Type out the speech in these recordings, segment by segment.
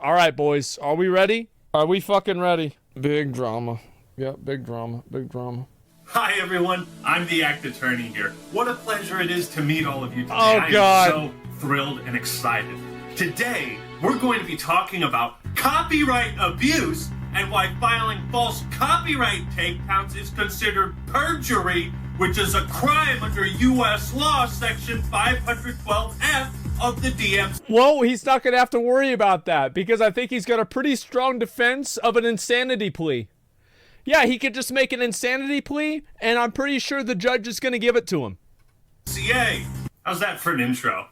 All right, boys. Are we ready? Are we fucking ready? Big drama. Yeah, big drama. Big drama. Hi, everyone. I'm the Act Attorney here. What a pleasure it is to meet all of you today. Oh, God. I'm so thrilled and excited. Today, we're going to be talking about copyright abuse and why filing false copyright takedowns is considered perjury, which is a crime under U.S. law, Section 512F of the DMC. Well, he's not going to have to worry about that because I think he's got a pretty strong defense of an insanity plea. Yeah, he could just make an insanity plea, and I'm pretty sure the judge is going to give it to him. CA. How's that for an intro?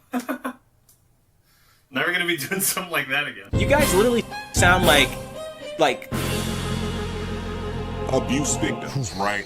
Never going to be doing something like that again. You guys literally sound like abuse victims, right?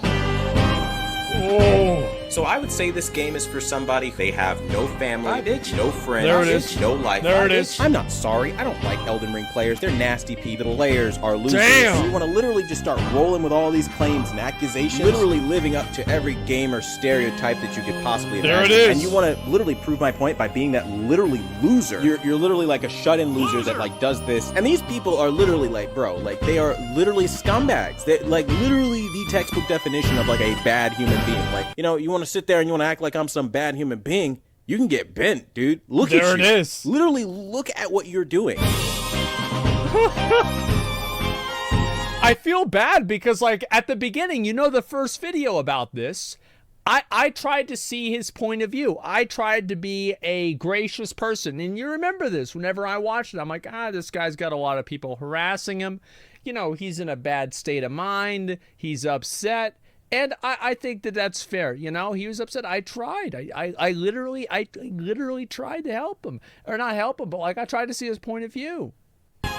Oh. So I would say this game is for somebody. They have no family, no friends, There it is. no life. There it is. I'm not sorry. I don't like Elden Ring players. They're nasty people. The players are losers. Damn. So you want to literally just start rolling with all these claims and accusations, literally living up to every gamer stereotype that you could possibly imagine. There it is. And you want to literally prove my point by being that literally loser. You're literally like a shut-in loser that like does this. And these people are literally like, bro, like they are literally scumbags. They like literally the textbook definition of like a bad human being. Like, you know, you want to sit there and you want to act like I'm some bad human being, you can get bent, dude. Look at you. There it is. Literally look at what you're doing. I feel bad because, like, at the beginning, you know, the first video about this, I tried to see his point of view. I tried to be a gracious person. And you remember this. Whenever I watched it, I'm like, this guy's got a lot of people harassing him. You know, he's in a bad state of mind. He's upset. And I think that that's fair. You know, he was upset. I tried. I literally tried to help him. Or not help him, but like I tried to see his point of view. Don't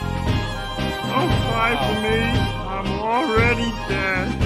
cry for me. I'm already dead.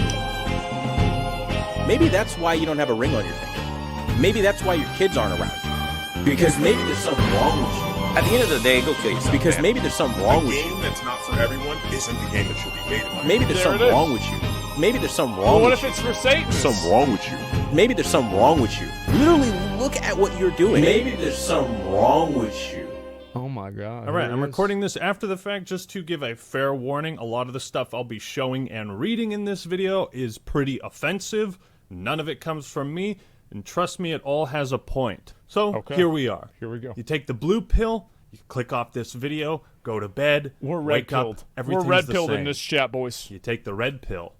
Maybe that's why you don't have a ring on your finger. Maybe that's why your kids aren't around you. Because maybe there's something wrong with you. At the end of the day, go kill yourself. Because maybe there's something wrong with you. The game that's not for everyone isn't the game that should be made by. Maybe there's something wrong with you. Maybe there's something wrong Well, what with if you. it's for Satan? Something wrong with you. Maybe there's something wrong with you. Literally look at what you're doing. Maybe there's something wrong with you. Oh my God. All right, I'm recording this after the fact just to give a fair warning. A lot of the stuff I'll be showing and reading in this video is pretty offensive. None of it comes from me, and trust me, it all has a point. So, Here we are. Here we go. You take the blue pill, you click off this video, go to bed, We're wake red-pilled. up, everything's We're red-pilled the same. in this chat, boys. You take the red pill,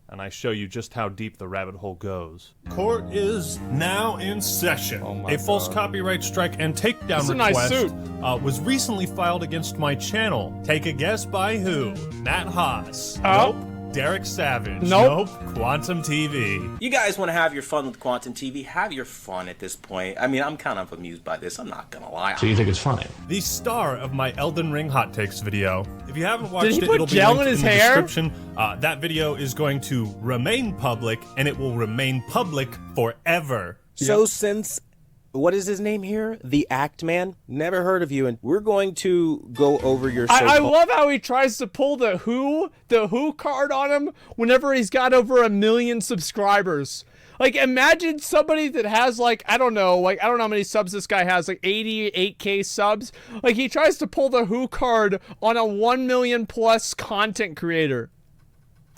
and I show you just how deep the rabbit hole goes. Court is now in session. Oh my A false God. copyright strike and takedown That's a nice request suit. was recently filed against my channel. Take a guess by who? Matt Haas. Oh. Nope. Derek Savage. Nope. Quantum TV. You guys want to have your fun with Quantum TV? Have your fun at this point. I mean, I'm kind of amused by this. I'm not going to lie. So you think it's funny? The star of my Elden Ring hot takes video. If you haven't watched Did he it, put it'll be gel linked in his the hair? description. That video is going to remain public, and it will remain public forever. So since, what is his name here? The Act Man? Never heard of you, and we're going to go over your I love how he tries to pull the who card on him whenever he's got over 1 million subscribers. Like, imagine somebody that has, like, I don't know how many subs this guy has, like 88K subs. Like, he tries to pull the who card on a 1 million plus content creator.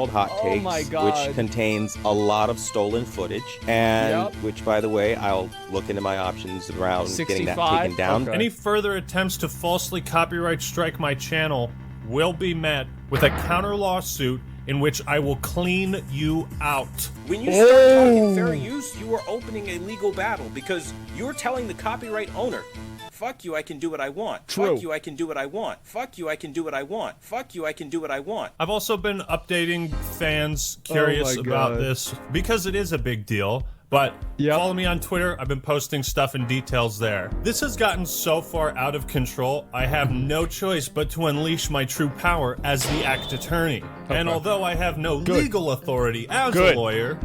Hot Takes, my God. which contains a lot of stolen footage, and Yep. which, by the way, I'll look into my options around getting that 65? taken down. Okay. Any further attempts to falsely copyright strike my channel will be met with a counter lawsuit in which I will clean you out. When you start talking fair use, you are opening a legal battle because you're telling the copyright owner, fuck you, I can do what I want. True. Fuck you, I can do what I want. Fuck you, I can do what I want. Fuck you, I can do what I want. I've also been updating fans curious my about God. this because it is a big deal. But Yep. follow me on Twitter. I've been posting stuff and details there. This has gotten so far out of control, I have no choice but to unleash my true power as the Act Attorney. And although I have no legal authority as a lawyer,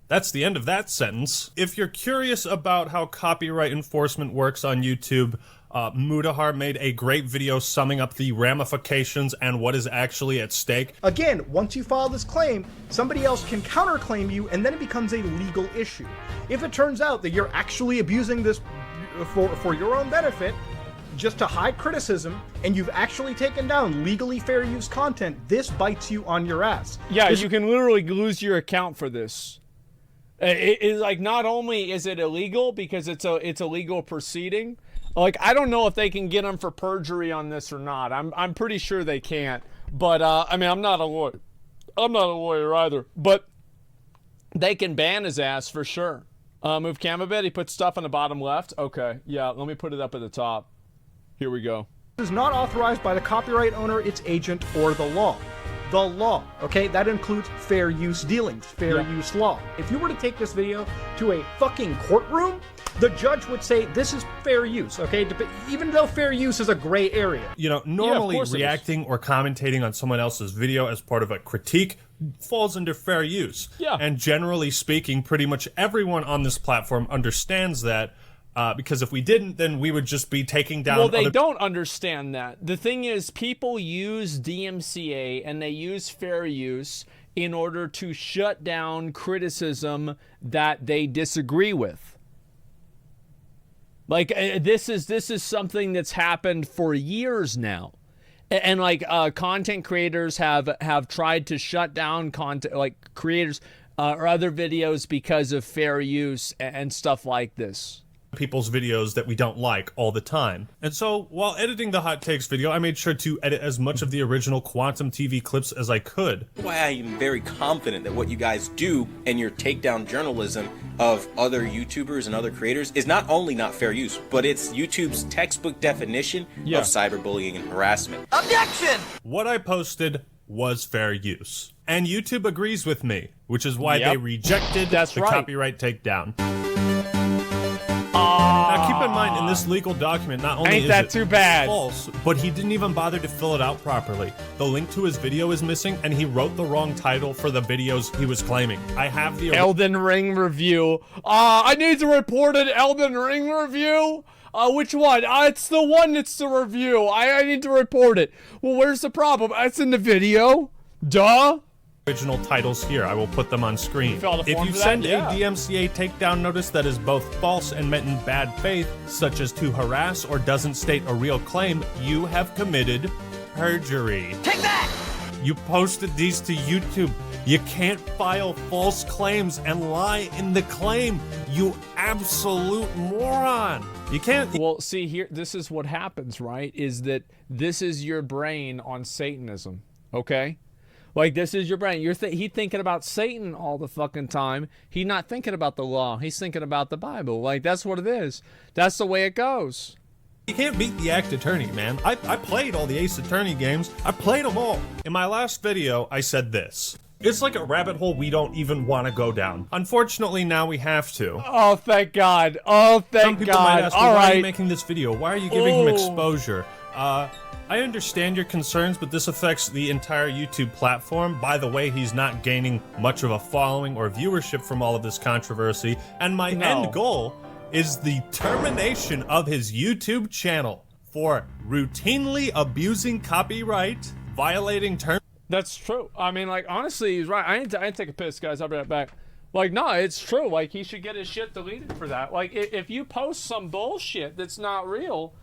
that's the end of that sentence. If you're curious about how copyright enforcement works on YouTube, Mudahar made a great video summing up the ramifications and what is actually at stake. Again, once you file this claim, somebody else can counterclaim you, and then it becomes a legal issue. If it turns out that you're actually abusing this for your own benefit, just to hide criticism, and you've actually taken down legally fair use content, this bites you on your ass. Yeah, you can literally lose your account for this. It's like, not only is it illegal because it's a legal proceeding, like, I don't know if they can get him for perjury on this or not. I'm pretty sure they can't. But I mean, I'm not a lawyer. I'm not a lawyer either. But they can ban his ass for sure. Move cam a bit. He put stuff on the bottom left. Okay, yeah. Let me put it up at the top. Here we go. Is not authorized by the copyright owner, its agent, or the law. The law, okay? That includes fair use dealings, fair use law. If you were to take this video to a fucking courtroom, the judge would say this is fair use, okay? Even though fair use is a gray area. You know, normally reacting or commentating on someone else's video as part of a critique falls under fair use. Yeah. And generally speaking, pretty much everyone on this platform understands that. Because if we didn't, then we would just be taking down. Well, they don't understand that. The thing is, people use DMCA and they use fair use in order to shut down criticism that they disagree with. Like, this is something that's happened for years now. And like, content creators have tried to shut down content, like creators or other videos, because of fair use and stuff like this. People's videos that we don't like all the time. And so while editing the hot takes video, I made sure to edit as much of the original Quantum TV clips as I could. Why I am very confident that what you guys do and your takedown journalism of other YouTubers and other creators is not only not fair use, but it's YouTube's textbook definition of cyberbullying and harassment. Objection! What I posted was fair use. And YouTube agrees with me, which is why they rejected the copyright takedown. Now keep in mind, in this legal document, not only is it too bad false, but he didn't even bother to fill it out properly. The link to his video is missing, and he wrote the wrong title for the videos he was claiming. I have the Elden Ring review. I need to report an Elden Ring review. Which one? It's the one that's the review. I need to report it. Well, where's the problem? It's in the video. Duh. Original titles here. I will put them on screen. If you send a DMCA takedown notice that is both false and meant in bad faith, such as to harass or doesn't state a real claim, you have committed perjury. Take that! You posted these to YouTube. You can't file false claims and lie in the claim, you absolute moron. You can't. Well, see here, this is what happens, right? Is that this is your brain on Satanism, okay? Like, this is your brain. He's thinking about Satan all the fucking time. He's not thinking about the law. He's thinking about the Bible. Like, that's what it is. That's the way it goes. You can't beat the Act Attorney, man. I played all the Ace Attorney games. I played them all. In my last video, I said this. It's like a rabbit hole we don't even want to go down. Unfortunately, now we have to. Oh, thank God. Oh, thank God. Some people might ask me, why are you making this video? Why are you giving him exposure? I understand your concerns, but this affects the entire YouTube platform. By the way, he's not gaining much of a following or viewership from all of this controversy. And my end goal is the termination of his YouTube channel for routinely abusing copyright, violating terms. That's true. I mean, like, honestly, he's right. I need to take a piss, guys. I'll be right back. Like, no, it's true. Like, he should get his shit deleted for that. Like, if you post some bullshit that's not real,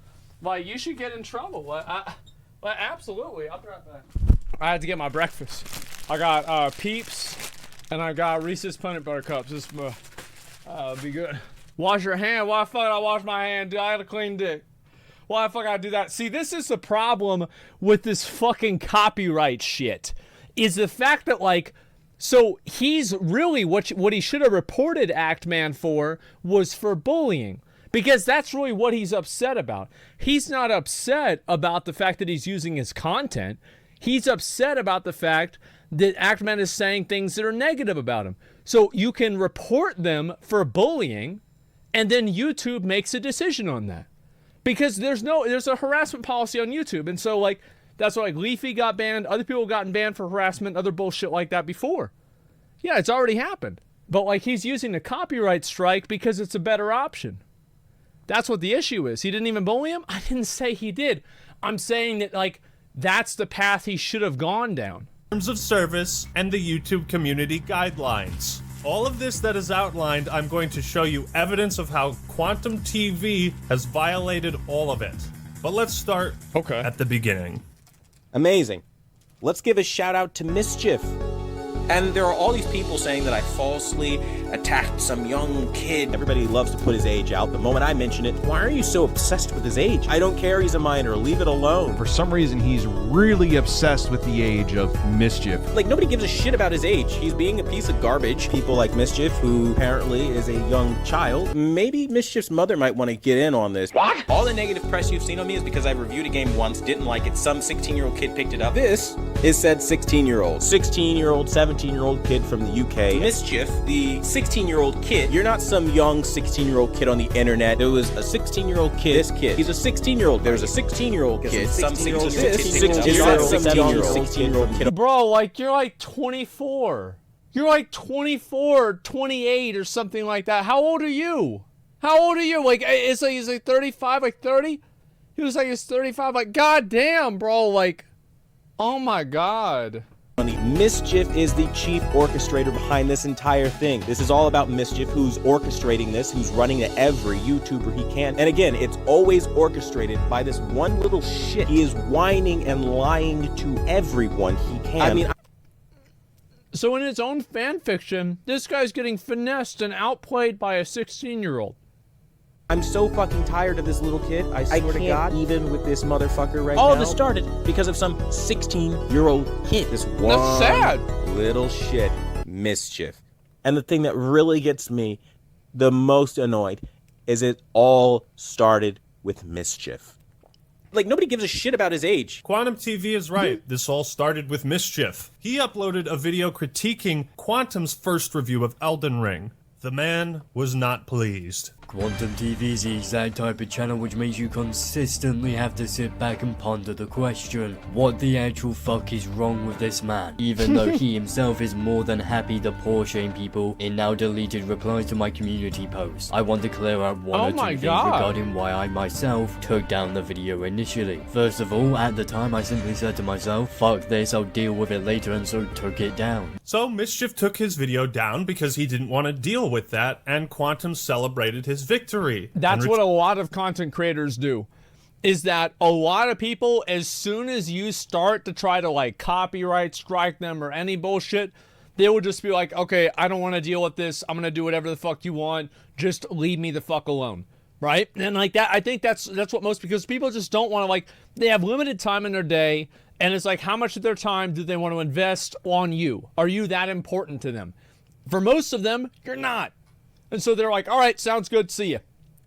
like, you should get in trouble. Absolutely. I'll be right back. I had to get my breakfast. I got Peeps, and I got Reese's Peanut Butter Cups. This be good. Wash your hand. Why the fuck I wash my hand, dude? I got a clean dick. Why the fuck I do that? See, this is the problem with this fucking copyright shit. Is the fact that, like, so he's really, what he should have reported Actman for was for bullying. Because that's really what he's upset about. He's not upset about the fact that he's using his content. He's upset about the fact that Actman is saying things that are negative about him. So you can report them for bullying, and then YouTube makes a decision on that. Because there's a harassment policy on YouTube. And so, like, that's why, like, Leafy got banned. Other people gotten banned for harassment, other bullshit like that before. Yeah, it's already happened. But, like, he's using the copyright strike because it's a better option. That's what the issue is. He didn't even bully him? I didn't say he did. I'm saying that, like, that's the path he should have gone down. Terms of service and the YouTube community guidelines. All of this that is outlined, I'm going to show you evidence of how Quantum TV has violated all of it. But let's start at the beginning. Amazing. Let's give a shout out to Mischief. And there are all these people saying that I falsely attacked some young kid. Everybody loves to put his age out. The moment I mention it, why are you so obsessed with his age? I don't care, he's a minor, leave it alone. For some reason, he's really obsessed with the age of Mischief. Like, nobody gives a shit about his age. He's being a piece of garbage. People like Mischief, who apparently is a young child. Maybe Mischief's mother might want to get in on this. What? All the negative press you've seen on me is because I reviewed a game once, didn't like it, some 16-year-old kid picked it up. This is said 16-year-old. 16-year-old, 17-year-old kid from the UK. Mischief, the 16-year-old kid. You're not some young 16-year-old kid on the internet. There was a 16-year-old kid. This kid. He's a 16-year-old. There's a 16-year-old kid. Some 16-year-old kid. Bro, like, you're like 24. You're like 24, 28 or something like that. How old are you? How old are you? Like, he's like 35, like 30? He was like, he's 35. Like, goddamn, bro. Like, oh my God. Mischief is the chief orchestrator behind this entire thing. This is all about Mischief, who's orchestrating this, who's running to every YouTuber he can. And again, it's always orchestrated by this one little shit. He is whining and lying to everyone he can. I mean, so in his own fan fiction, this guy's getting finessed and outplayed by a 16-year-old. I'm so fucking tired of this little kid. I swear to God, even with this motherfucker right now. All of this started because of some 16-year-old kid. This one That's sad. Little shit, Mischief. And the thing that really gets me the most annoyed is it all started with Mischief. Like, nobody gives a shit about his age. Quantum TV is right. This all started with Mischief. He uploaded a video critiquing Quantum's first review of Elden Ring. The man was not pleased. Quantum TV is the exact type of channel which makes you consistently have to sit back and ponder the question, what the actual fuck is wrong with this man? Even though he himself is more than happy to poor shame people in now deleted replies to my community posts. I want to clear up one or two things regarding why I myself took down the video initially. First of all, at the time I simply said to myself, fuck this, I'll deal with it later, and so took it down. So Mischief took his video down because he didn't want to deal with that, and Quantum celebrated his victory. That's what a lot of content creators do, is that a lot of people, as soon as you start to try to like copyright strike them or any bullshit, they will just be like, okay, I don't want to deal with this. I'm going to do whatever the fuck you want. Just leave me the fuck alone. Right? And like that, I think that's what most, because people just don't want to, like, they have limited time in their day, and it's like, how much of their time do they want to invest on you? Are you that important to them? For most of them, you're not. And so they're like, all right, sounds good, see ya.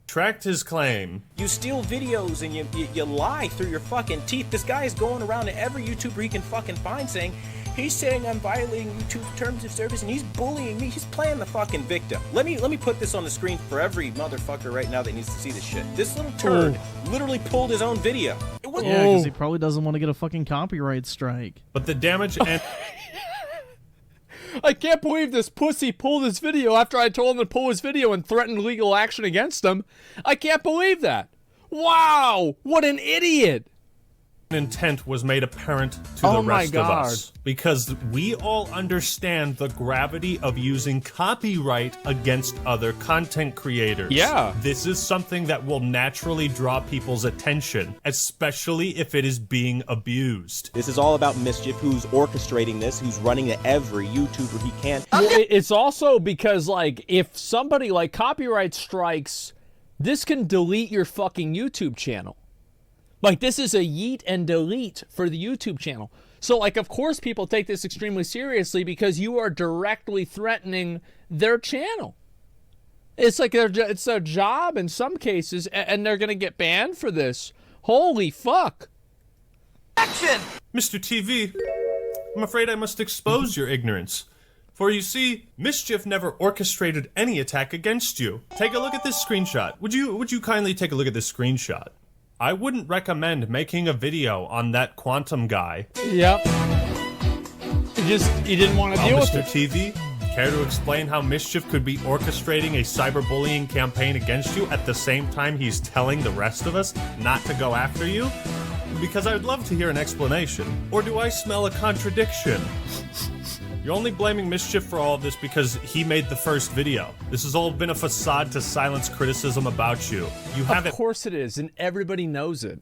Tracked his claim. You steal videos and you lie through your fucking teeth. This guy is going around to every YouTuber he can fucking find saying, he's saying I'm violating YouTube terms of service and he's bullying me. He's playing the fucking victim. Let me put this on the screen for every motherfucker right now that needs to see this shit. This little turd literally pulled his own video. It was yeah, because he probably doesn't want to get a fucking copyright strike. But the damage and... I can't believe this pussy pulled his video after I told him to pull his video and threatened legal action against him. I can't believe that. Wow, what an idiot. Intent was made apparent to the rest of us, because we all understand the gravity of using copyright against other content creators. Yeah. This is something that will naturally draw people's attention, especially if it is being abused. This is all about Mischief, who's orchestrating this, who's running to every YouTuber he can. Well, it's also because, like, if somebody, like, copyright strikes, this can delete your fucking YouTube channel. Like, this is a yeet and delete for the YouTube channel. So, like, of course people take this extremely seriously because you are directly threatening their channel. It's like it's their job in some cases, and they're going to get banned for this. Holy fuck. Action! Mr. TV, I'm afraid I must expose your ignorance. For you see, Mischief never orchestrated any attack against you. Take a look at this screenshot. Would you kindly take a look at this screenshot? I wouldn't recommend making a video on that Quantum guy. Yep. He didn't want to deal with it. Mr. TV, care to explain how Mischief could be orchestrating a cyberbullying campaign against you at the same time he's telling the rest of us not to go after you? Because I'd love to hear an explanation. Or do I smell a contradiction? You're only blaming Mischief for all of this because he made the first video. This has all been a facade to silence criticism about you. Of course it is, and everybody knows it.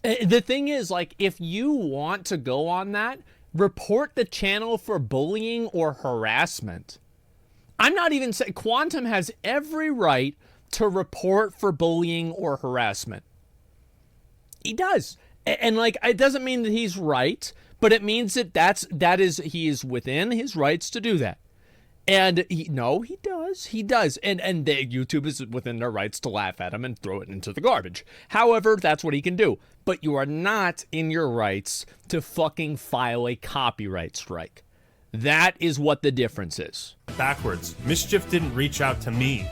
The thing is, like, if you want to go on that, report the channel for bullying or harassment. I'm not even saying Quantum has every right to report for bullying or harassment. He does. And like, it doesn't mean that he's right, but it means that he is within his rights to do that. And he does. And YouTube is within their rights to laugh at him and throw it into the garbage. However, that's what he can do. But you are not in your rights to fucking file a copyright strike. That is what the difference is. Backwards. Mischief didn't reach out to me.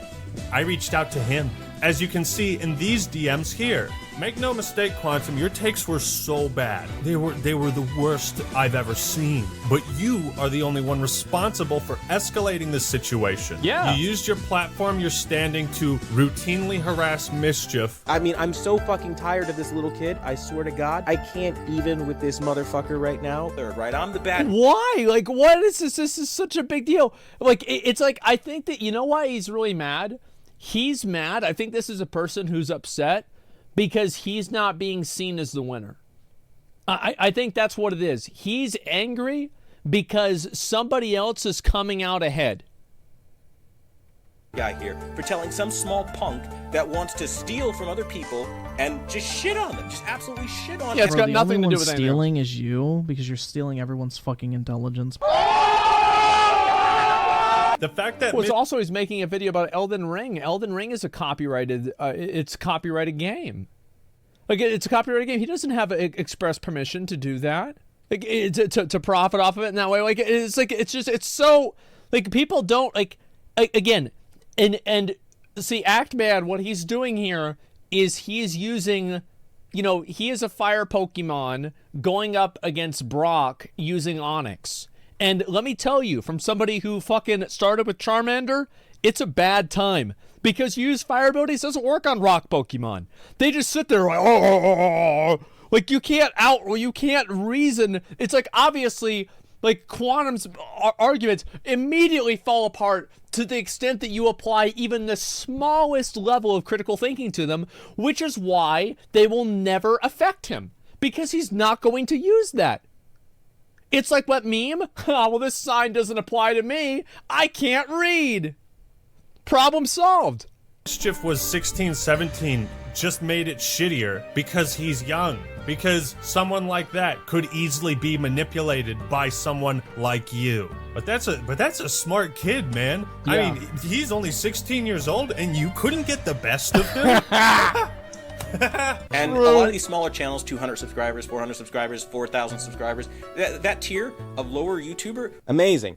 I reached out to him. As you can see in these DMs here. Make no mistake, Quantum, your takes were so bad. They were the worst I've ever seen. But you are the only one responsible for escalating this situation. Yeah. You used your platform, your standing to routinely harass Mischief. I mean, I'm so fucking tired of this little kid. I swear to God, I can't even with this motherfucker right now. Third, right? I'm the bad. Why? Like, what is this? This is such a big deal. Like, it's like, I think that, you know why he's really mad? He's mad. I think this is a person who's upset because he's not being seen as the winner. I think that's what it is. He's angry because somebody else is coming out ahead. Guy here for telling some small punk that wants to steal from other people and just shit on them, just absolutely shit on them. Yeah, it's got nothing to do with anything. Stealing is you because you're stealing everyone's fucking intelligence. The fact that also he's making a video about Elden Ring. Elden Ring is a copyrighted. It's a copyrighted game. Like, it's a copyrighted game. He doesn't have express permission to do that. Like, to profit off of it in that way. Like, it's like, it's so, like, people don't, like, again, and see, Actman, what he's doing here is he's using, you know, he is a fire Pokemon going up against Brock using Onyx. And let me tell you, from somebody who fucking started with Charmander, it's a bad time. Because you use fire abilities doesn't work on rock Pokemon. They just sit there like, oh, like you can't reason. It's like, obviously, like, Quantum's arguments immediately fall apart to the extent that you apply even the smallest level of critical thinking to them, which is why they will never affect him. Because he's not going to use that. It's like what meme? Well, this sign doesn't apply to me. I can't read. Problem solved. Mischief was 16, 17, just made it shittier because he's young. Because someone like that could easily be manipulated by someone like you. But that's a smart kid, man. Yeah. I mean, he's only 16 years old and you couldn't get the best of him? And a lot of these smaller channels, 200 subscribers, 400 subscribers, 4,000 subscribers, that tier of lower YouTuber, amazing.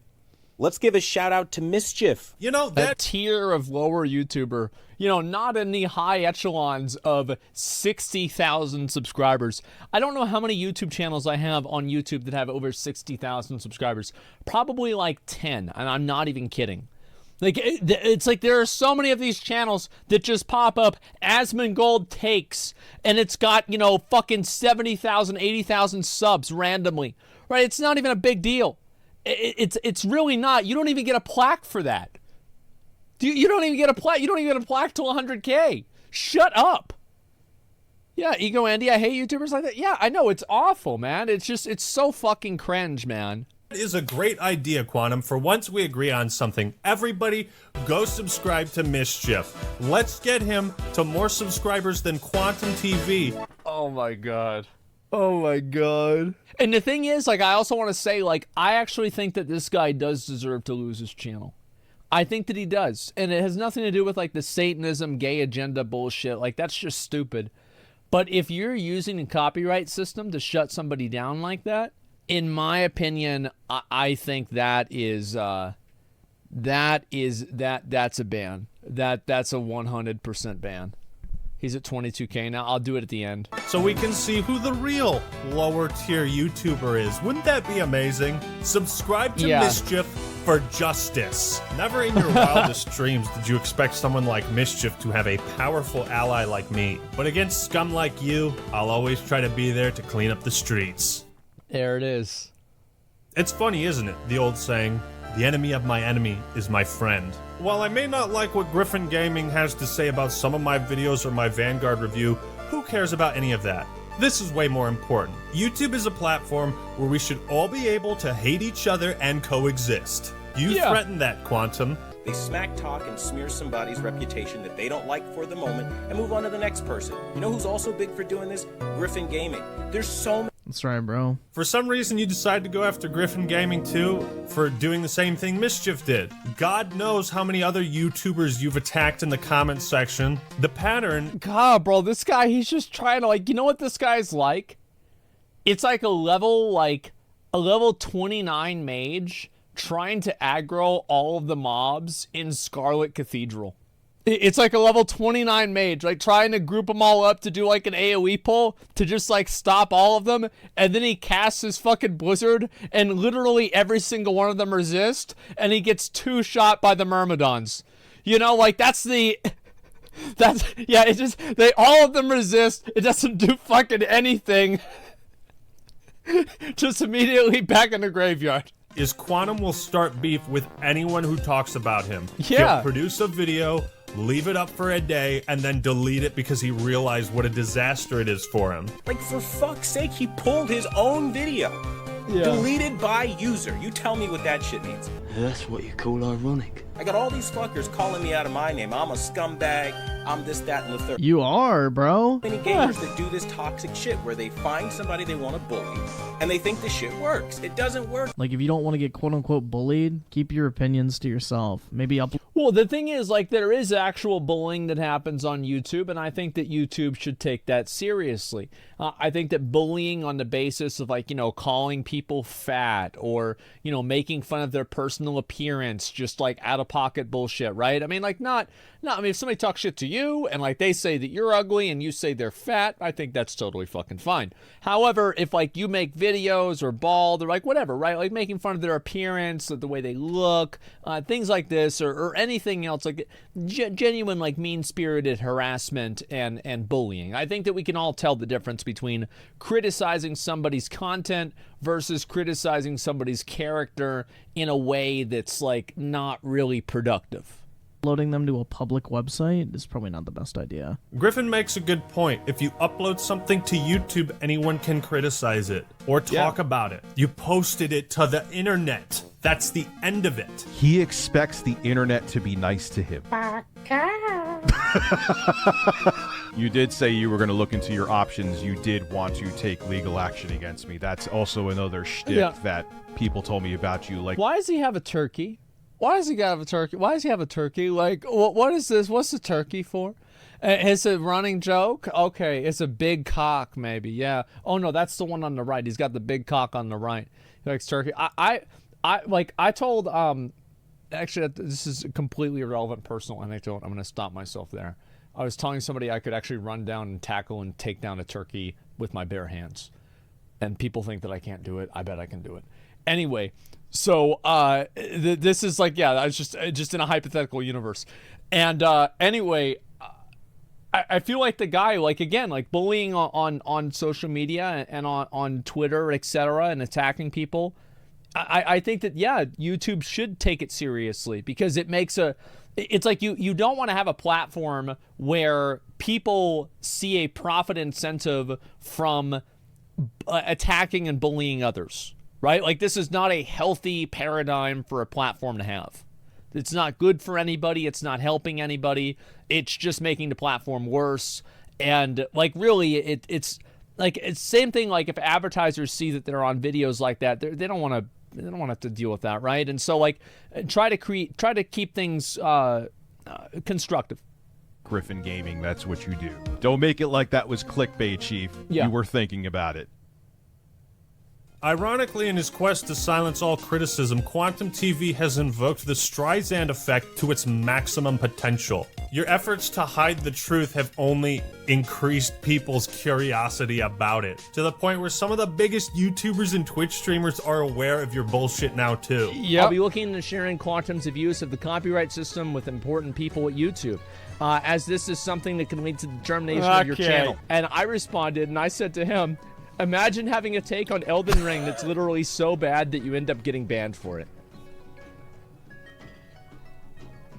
Let's give a shout out to Mischief. You know, that tier of lower YouTuber, you know, not in the high echelons of 60,000 subscribers. I don't know how many YouTube channels I have on YouTube that have over 60,000 subscribers. Probably like 10, and I'm not even kidding. Like, it's like there are so many of these channels that just pop up, Asmongold takes, and it's got, you know, fucking 70,000, 80,000 subs randomly, right? It's not even a big deal. It's really not. You don't even get a plaque for that. You don't even get a plaque. You don't even get a plaque till 100K. Shut up. Yeah, Ego Andy, I hate YouTubers like that. Yeah, I know, it's awful, man. It's just, it's so fucking cringe, man. It is a great idea, Quantum. For once we agree on something, everybody go subscribe to Mischief. Let's get him to more subscribers than Quantum TV. Oh my god. Oh my god. And the thing is, like, I also want to say, like, I actually think that this guy does deserve to lose his channel. I think that he does. And it has nothing to do with, like, the Satanism, gay agenda bullshit. Like, that's just stupid. But if you're using a copyright system to shut somebody down like that, in my opinion, I think that's a ban. That's a 100% ban. He's at 22K now. I'll do it at the end. So we can see who the real lower tier YouTuber is. Wouldn't that be amazing? Subscribe to Mischief for justice. Never in your wildest dreams did you expect someone like Mischief to have a powerful ally like me. But against scum like you, I'll always try to be there to clean up the streets. There it is. It's funny, isn't it? The old saying, the enemy of my enemy is my friend. While I may not like what Griffin Gaming has to say about some of my videos or my Vanguard review, who cares about any of that? This is way more important. YouTube is a platform where we should all be able to hate each other and coexist. You threaten that, Quantum. They smack talk and smear somebody's reputation that they don't like for the moment and move on to the next person. You know who's also big for doing this? Griffin Gaming. There's so many. That's right, bro. For some reason, you decide to go after Griffin Gaming too for doing the same thing Mischief did. God knows how many other YouTubers you've attacked in the comments section. The pattern... God, bro, this guy, he's just trying to, like, you know what this guy's like? It's like a level 29 mage trying to aggro all of the mobs in Scarlet Cathedral. It's like a level 29 mage, like trying to group them all up to do like an AoE pull to just like stop all of them, and then he casts his fucking blizzard and literally every single one of them resist, and he gets 2-shot by the Myrmidons. You know, like all of them resist. It doesn't do fucking anything. Just immediately back in the graveyard. Is Quantum will start beef with anyone who talks about him. Yeah. He'll produce a video, leave it up for a day, and then delete it because he realized what a disaster it is for him. Like, for fuck's sake, he pulled his own video. Yeah. Deleted by user. You tell me what that shit means. That's what you call ironic. I got all these fuckers calling me out of my name. I'm a scumbag. I'm this, that, and the third. You are, bro. Many gamers that do this toxic shit where they find somebody they want to bully and they think this shit works. It doesn't work. Like, if you don't want to get quote-unquote bullied, keep your opinions to yourself. Maybe upload. Well, the thing is, like, there is actual bullying that happens on YouTube, and I think that YouTube should take that seriously. I think that bullying on the basis of, like, you know, calling people fat or, you know, making fun of their personal appearance, just, like, out-of-pocket bullshit, right? I mean, like, I mean, if somebody talks shit to you and, like, they say that you're ugly and you say they're fat, I think that's totally fucking fine. However, if, like, you make videos or bald or, like, whatever, right? Like, making fun of their appearance, the way they look, things like this, or anything else, like genuine, like, mean-spirited harassment and bullying. I think that we can all tell the difference between criticizing somebody's content versus criticizing somebody's character in a way that's, like, not really productive. Uploading them to a public website is probably not the best idea. Griffin makes a good point. If you upload something to YouTube, anyone can criticize it or talk about it. You posted it to the internet. That's the end of it. He expects the internet to be nice to him. You did say you were going to look into your options. You did want to take legal action against me. That's also another shtick that people told me about you. Like, why does he have a turkey? Why does he have a turkey? Why does he have a turkey? Like, what is this? What's the turkey for? It's a running joke? Okay, it's a big cock, maybe. Yeah. Oh, no, that's the one on the right. He's got the big cock on the right. He likes turkey. I told, actually, this is a completely irrelevant personal anecdote. I'm going to stop myself there. I was telling somebody I could actually run down and tackle and take down a turkey with my bare hands. And people think that I can't do it. I bet I can do it. Anyway, so this is like, yeah, I was just in a hypothetical universe. And anyway, I feel like the guy, like, again, like bullying on social media and on Twitter, etc., and attacking people. I think that, yeah, YouTube should take it seriously because it makes it's like you don't want to have a platform where people see a profit incentive from attacking and bullying others, right? Like, this is not a healthy paradigm for a platform to have. It's not good for anybody. It's not helping anybody. It's just making the platform worse. And, like, really, it's like, it's same thing. Like, if advertisers see that they're on videos like that, they don't want to. They don't want to have to deal with that, right? And so, like, try to keep things constructive. Griffin Gaming, that's what you do. Don't make it like that was clickbait, Chief. Yeah. You were thinking about it. Ironically, in his quest to silence all criticism, Quantum TV has invoked the Streisand effect to its maximum potential. Your efforts to hide the truth have only increased people's curiosity about it, to the point where some of the biggest YouTubers and Twitch streamers are aware of your bullshit now, too. I'll be looking into sharing Quantum's abuse of the copyright system with important people at YouTube, as this is something that can lead to the termination of your channel. And I responded, and I said to him, imagine having a take on Elden Ring that's literally so bad that you end up getting banned for it.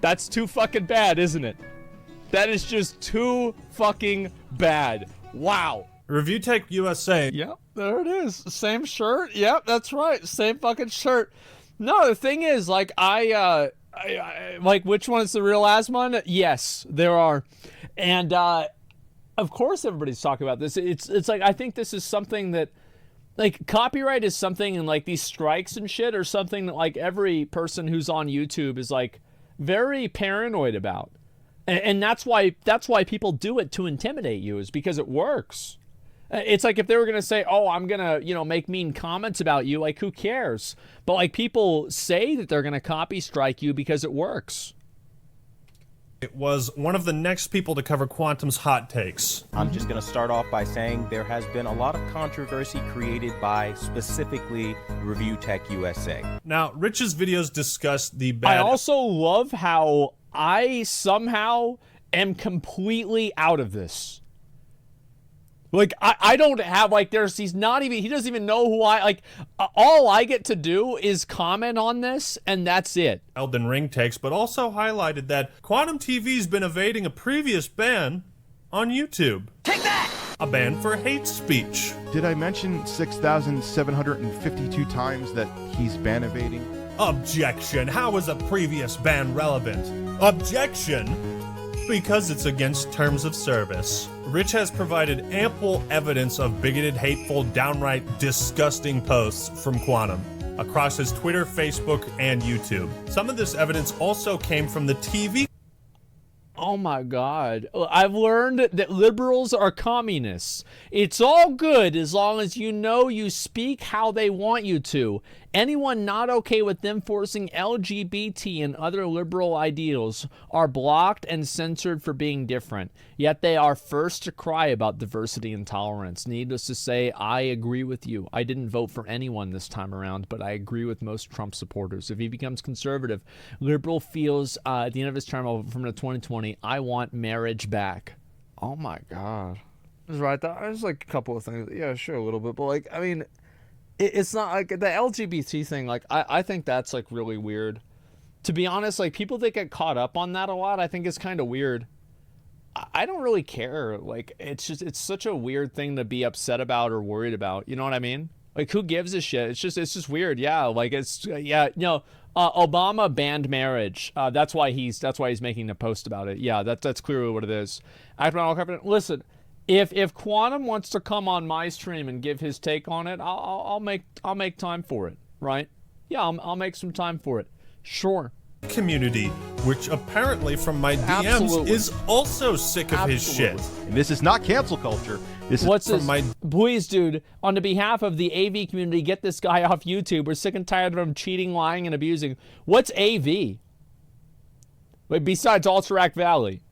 That's too fucking bad, isn't it? That is just too fucking bad. Wow. Review Tech USA. Yep, there it is. Same shirt. Yep, that's right. Same fucking shirt. No, the thing is, like, I like, which one is the real Asmon? Yes, there are. And, of course everybody's talking about this. It's like, I think this is something that, like, copyright is something, and, like, these strikes and shit are something that, like, every person who's on YouTube is, like, very paranoid about. And that's why people do it, to intimidate you, is because it works. It's like if they were going to say, oh, I'm going to, you know, make mean comments about you, like, who cares? But, like, people say that they're going to copy strike you because it works. It was one of the next people to cover Quantum's hot takes. I'm just going to start off by saying there has been a lot of controversy created by specifically Review Tech USA. Now, Rich's videos discuss the bad... I also love how I somehow am completely out of this. Like, I don't have, like, he doesn't even know who all I get to do is comment on this, and that's it. Elden Ring takes, but also highlighted that Quantum TV's been evading a previous ban on YouTube. Take that! A ban for hate speech. Did I mention 6,752 times that he's ban evading? Objection. How is a previous ban relevant? Objection. Because it's against terms of service. Rich has provided ample evidence of bigoted, hateful, downright disgusting posts from Quantum across his Twitter, Facebook, and YouTube. Some of this evidence also came from the TV. Oh my God. I've learned that liberals are communists. It's all good as long as you know you speak how they want you to. Anyone not okay with them forcing LGBT and other liberal ideals are blocked and censored for being different. Yet they are first to cry about diversity and tolerance. Needless to say, I agree with you. I didn't vote for anyone this time around, but I agree with most Trump supporters. If he becomes conservative, liberal feels at the end of his term from the 2020, I want marriage back. Oh my God. That's right. There's like a couple of things. Yeah, sure, a little bit. But, like, I mean, it's not like the LGBT thing. Like, I think that's, like, really weird. To be honest, like, people that get caught up on that a lot, I think it's kind of weird. I don't really care. Like, it's such a weird thing to be upset about or worried about. You know what I mean? Like, who gives a shit? It's just weird. Yeah. Like, Obama banned marriage. That's why he's making a post about it. Yeah. That's clearly what it is. Listen, if Quantum wants to come on my stream and give his take on it, I'll make time for it. Right? Yeah. I'll make some time for it. Sure. Community, which apparently from my DMs is also sick of his shit. And this is not cancel culture. This is from my... Please, dude, on the behalf of the AV community, get this guy off YouTube. We're sick and tired of him cheating, lying, and abusing. What's AV? Wait, besides Alterac Valley?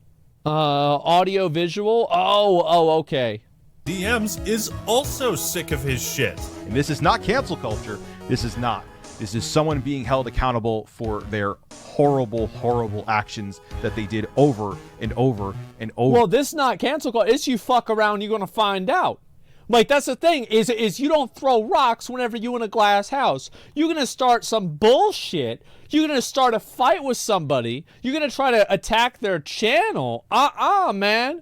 Audio visual? Oh, okay. DMs is also sick of his shit. And this is not cancel culture. This is not. This is someone being held accountable for their horrible, horrible actions that they did over and over and over. Well, this is not cancel culture. It's you fuck around, you're going to find out. Like, that's the thing, is you don't throw rocks whenever you in a glass house. You're going to start some bullshit. You're going to start a fight with somebody. You're going to try to attack their channel. Man.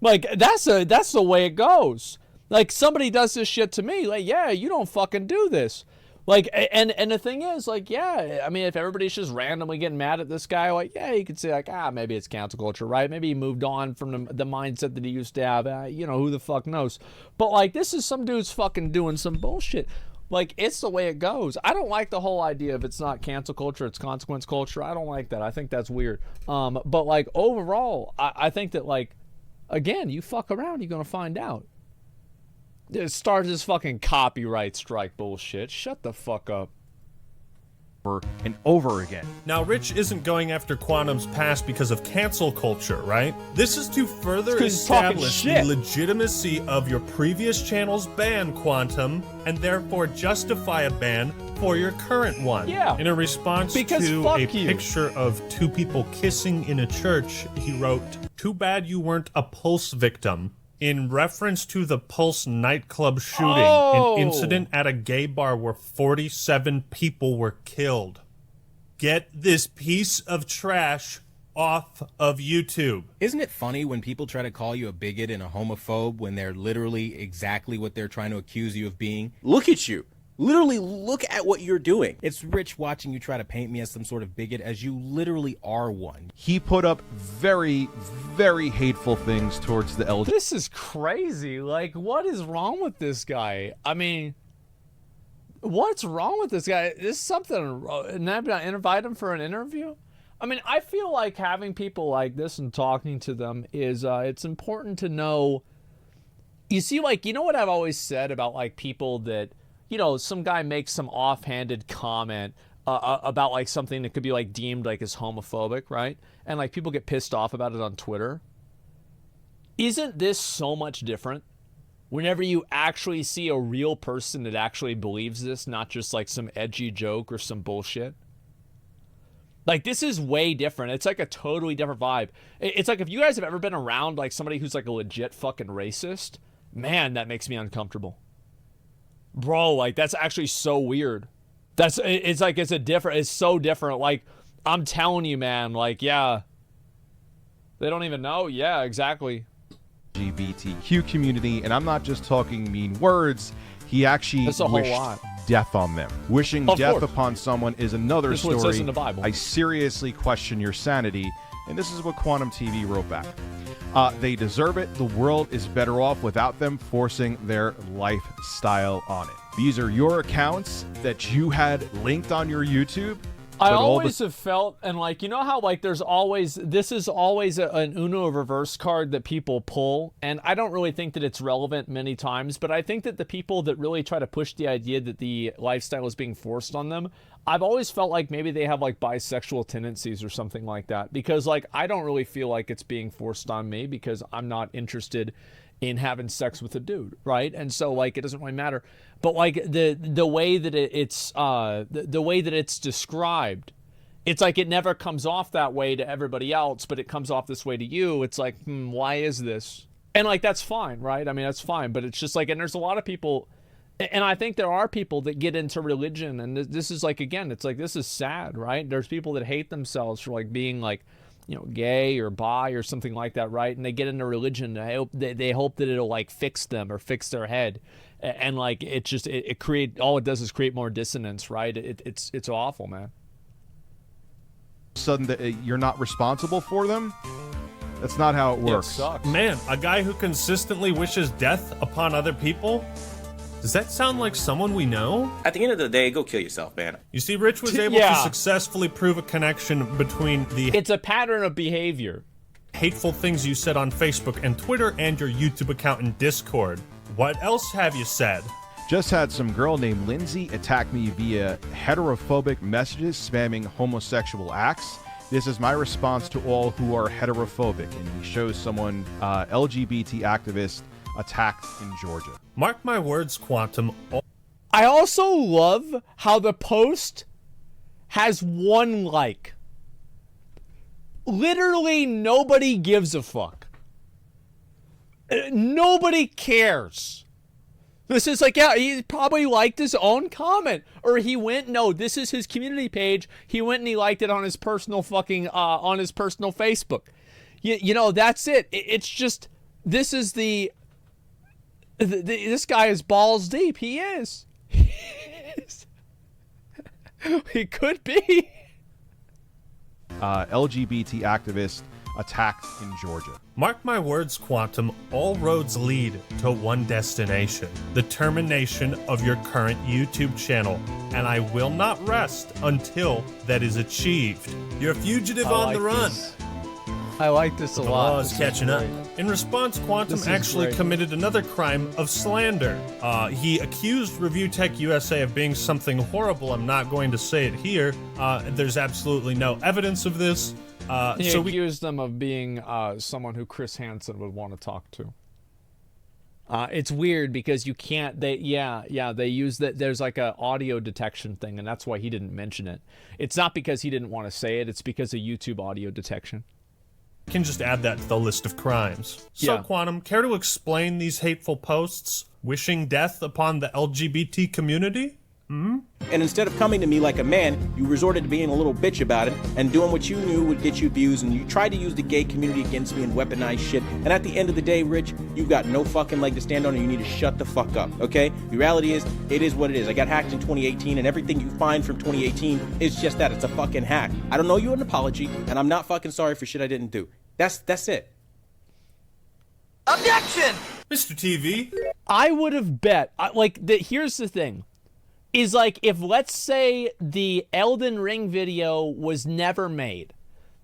Like, that's the way it goes. Like, somebody does this shit to me. Like, yeah, you don't fucking do this. Like, and the thing is, like, yeah, I mean, if everybody's just randomly getting mad at this guy, like, yeah, you could say, like, maybe it's cancel culture, right? Maybe he moved on from the mindset that he used to have. You know, who the fuck knows? But, like, this is some dude's fucking doing some bullshit. Like, it's the way it goes. I don't like the whole idea of it's not cancel culture, it's consequence culture. I don't like that. I think that's weird. But, like, overall, I think that, like, again, you fuck around, you're going to find out. It starts this fucking copyright strike bullshit. Shut the fuck up. Over and over again. Now, Rich isn't going after Quantum's past because of cancel culture, right? This is to further establish the legitimacy of your previous channel's ban, Quantum, and therefore justify a ban for your current one. Yeah. In a response to a picture of two people kissing in a church, he wrote, "Too bad you weren't a Pulse victim." In reference to the Pulse nightclub shooting, an incident at a gay bar where 47 people were killed. Get this piece of trash off of YouTube. Isn't it funny when people try to call you a bigot and a homophobe when they're literally exactly what they're trying to accuse you of being? Look at you. Literally look at what you're doing. It's rich watching you try to paint me as some sort of bigot, as you literally are one. He put up very, very hateful things towards the LGBT. This is crazy. Like, what is wrong with this guy? I mean, what's wrong with this guy? This is something. And I'm not invite him for an interview. I mean, I feel like having people like this and talking to them is it's important to know. You see, like, you know what I've always said about like people that, you know, some guy makes some offhanded comment about like something that could be like deemed like as homophobic, right? And like people get pissed off about it on Twitter. Isn't this so much different whenever you actually see a real person that actually believes this, not just like some edgy joke or some bullshit? Like, this is way different. It's like a totally different vibe. It's like if you guys have ever been around like somebody who's like a legit fucking racist, man, that makes me uncomfortable. Bro, like, that's actually so weird. It's like, it's so different. Like, I'm telling you, man, like, yeah. They don't even know. Yeah, exactly. LGBTQ community, and I'm not just talking mean words. He actually wished death on them. Wishing death upon someone is another story. What it says in the Bible. I seriously question your sanity, and this is what Quantum TV wrote back. They deserve it. The world is better off without them forcing their lifestyle on it. These are your accounts that you had linked on your YouTube. I always have felt, and like, you know how like this is always an Uno reverse card that people pull, and I don't really think that it's relevant many times, but I think that the people that really try to push the idea that the lifestyle is being forced on them, I've always felt like maybe they have like bisexual tendencies or something like that, because like I don't really feel like it's being forced on me because I'm not interested in having sex with a dude, right? And so like it doesn't really matter. But like the way that the way that it's described, it's like it never comes off that way to everybody else, but it comes off this way to you. It's like, why is this? And like that's fine, right? I mean, that's fine, but it's just like, and there's a lot of people, and I think there are people that get into religion, and this is like, again, it's like, this is sad, right? There's people that hate themselves for like being like, you know, gay or bi or something like that, right? And they get into religion, and they hope that it'll like fix them or fix their head, and like it just it create, all it does is create more dissonance, right? It's awful, man. Sudden that you're not responsible for them. That's not how it works. It sucks. Man, a guy who consistently wishes death upon other people? Does that sound like someone we know? At the end of the day, go kill yourself, man. You see, Rich was able to successfully prove a connection between the It's a pattern of behavior. Hateful things you said on Facebook and Twitter and your YouTube account and Discord. What else have you said? Just had some girl named Lindsay attack me via heterophobic messages spamming homosexual acts. This is my response to all who are heterophobic, and he shows someone, LGBT activist, attacked in Georgia. Mark my words, Quantum. I also love how the post has 1 like. Literally nobody gives a fuck. Nobody cares. This is like, yeah, he probably liked his own comment, or he went, no, this is his community page. He went and he liked it on his personal fucking, on his personal Facebook. You know, that's it. It's just, this is this guy is balls deep. He is. He could be. LGBT activist attacked in Georgia. Mark my words, Quantum, all roads lead to one destination, the termination of your current YouTube channel, and I will not rest until that is achieved. You're a fugitive on the run. I like this a lot. The law is catching up. In response, Quantum actually committed another crime of slander. He accused Review Tech USA of being something horrible. I'm not going to say it here. There's absolutely no evidence of this. He accused them of being someone who Chris Hansen would want to talk to. It's weird because you can't. They use that. There's like a audio detection thing, and that's why he didn't mention it. It's not because he didn't want to say it. It's because of YouTube audio detection. Can just add that to the list of crimes. So, Quantum, care to explain these hateful posts wishing death upon the LGBT community? And instead of coming to me like a man, you resorted to being a little bitch about it and doing what you knew would get you views, and you tried to use the gay community against me and weaponize shit. And at the end of the day, Rich, you've got no fucking leg to stand on, and you need to shut the fuck up, okay? The reality is, it is what it is. I got hacked in 2018, and everything you find from 2018 is just that. It's a fucking hack. I don't know you an apology, and I'm not fucking sorry for shit I didn't do. That's it. Objection! Mr. TV. I would have bet, here's the thing. Is like, if let's say the Elden Ring video was never made.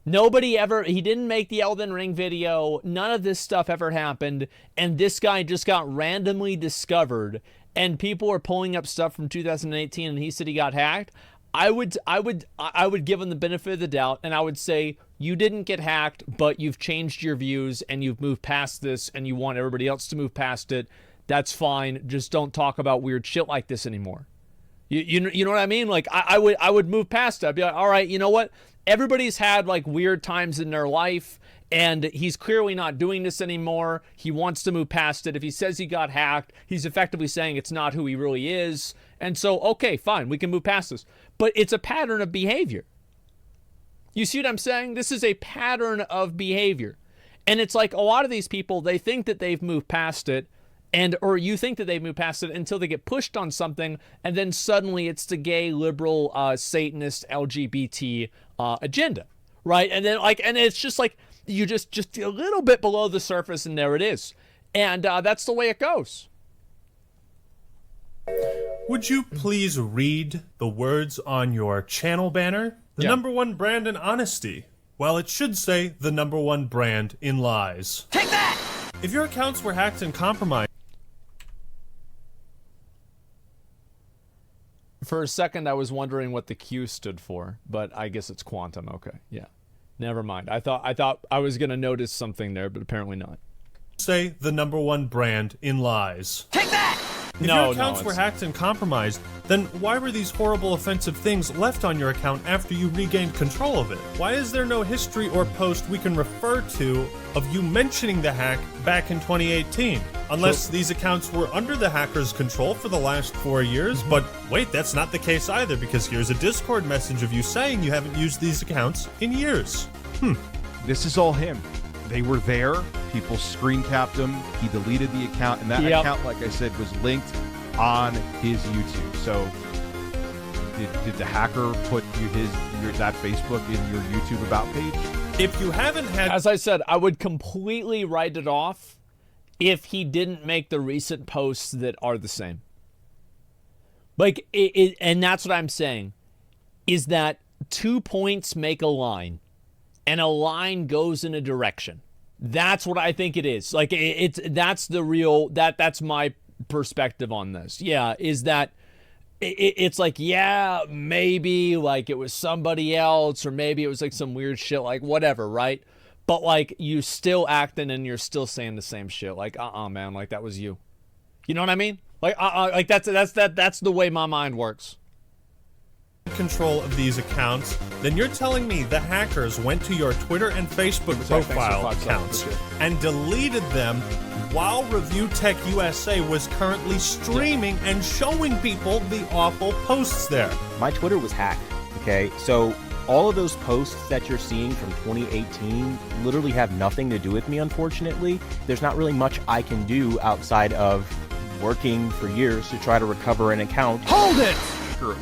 He didn't make the Elden Ring video, none of this stuff ever happened, and this guy just got randomly discovered, and people are pulling up stuff from 2018, and he said he got hacked. I would give him the benefit of the doubt, and I would say, you didn't get hacked, but you've changed your views, and you've moved past this, and you want everybody else to move past it. That's fine. Just don't talk about weird shit like this anymore. You know what I mean? Like, I would move past it. I'd be like, all right, you know what? Everybody's had like weird times in their life, and he's clearly not doing this anymore. He wants to move past it. If he says he got hacked, he's effectively saying it's not who he really is. And so, okay, fine, we can move past this. But it's a pattern of behavior. You see what I'm saying? This is a pattern of behavior. And it's like a lot of these people, they think that they've moved past it, or you think that they've moved past it until they get pushed on something, and then suddenly it's the gay, liberal, Satanist, LGBT agenda, right? And then and it's just like you just a little bit below the surface, and there it is, and that's the way it goes. Would you please read the words on your channel banner? The number one brand in honesty. Well, it should say the number one brand in lies. Take that! If your accounts were hacked and compromised. For a second, I was wondering what the Q stood for, but I guess it's quantum. Okay, yeah. Never mind. I thought I was going to notice something there, but apparently not. Say the number one brand in lies. Take that! If your accounts were hacked and compromised, then why were these horrible offensive things left on your account after you regained control of it? Why is there no history or post we can refer to of you mentioning the hack back in 2018? Unless these accounts were under the hacker's control for the last 4 years. But wait, that's not the case either, because here's a Discord message of you saying you haven't used these accounts in years. This is all him. They were there. People screen capped him. He deleted the account, and that account, like I said, was linked on his YouTube. So, did the hacker put that Facebook in your YouTube about page? If you haven't had, as I said, I would completely write it off if he didn't make the recent posts that are the same. Like, and that's what I'm saying, is that 2 points make a line. And a line goes in a direction. That's what I think it is. Like, that's the real, that's my perspective on this. Yeah, is that it's like, yeah, maybe like it was somebody else, or maybe it was like some weird shit, like whatever, right? But like, you still acting and you're still saying the same shit. Like, man, like that was you. You know what I mean? Like, like that's the way my mind works. Control of these accounts, then you're telling me the hackers went to your Twitter and Facebook profile accounts and deleted them while Review Tech USA was currently streaming and showing people the awful posts there. My Twitter was hacked, okay? So all of those posts that you're seeing from 2018 literally have nothing to do with me, unfortunately. There's not really much I can do outside of working for years to try to recover an account. Hold it!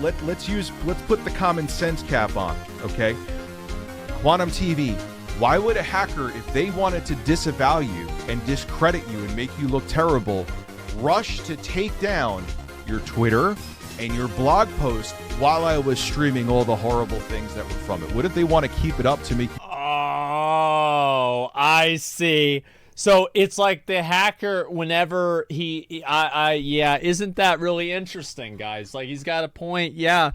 Let's put the common sense cap on, okay? Quantum TV, why would a hacker, if they wanted to disavow you and discredit you and make you look terrible, rush to take down your Twitter and your blog post while I was streaming all the horrible things that were from it? Wouldn't they want to keep it up to me? Oh, I see. So it's like the hacker, whenever yeah, isn't that really interesting, guys? Like, he's got a point. Yeah.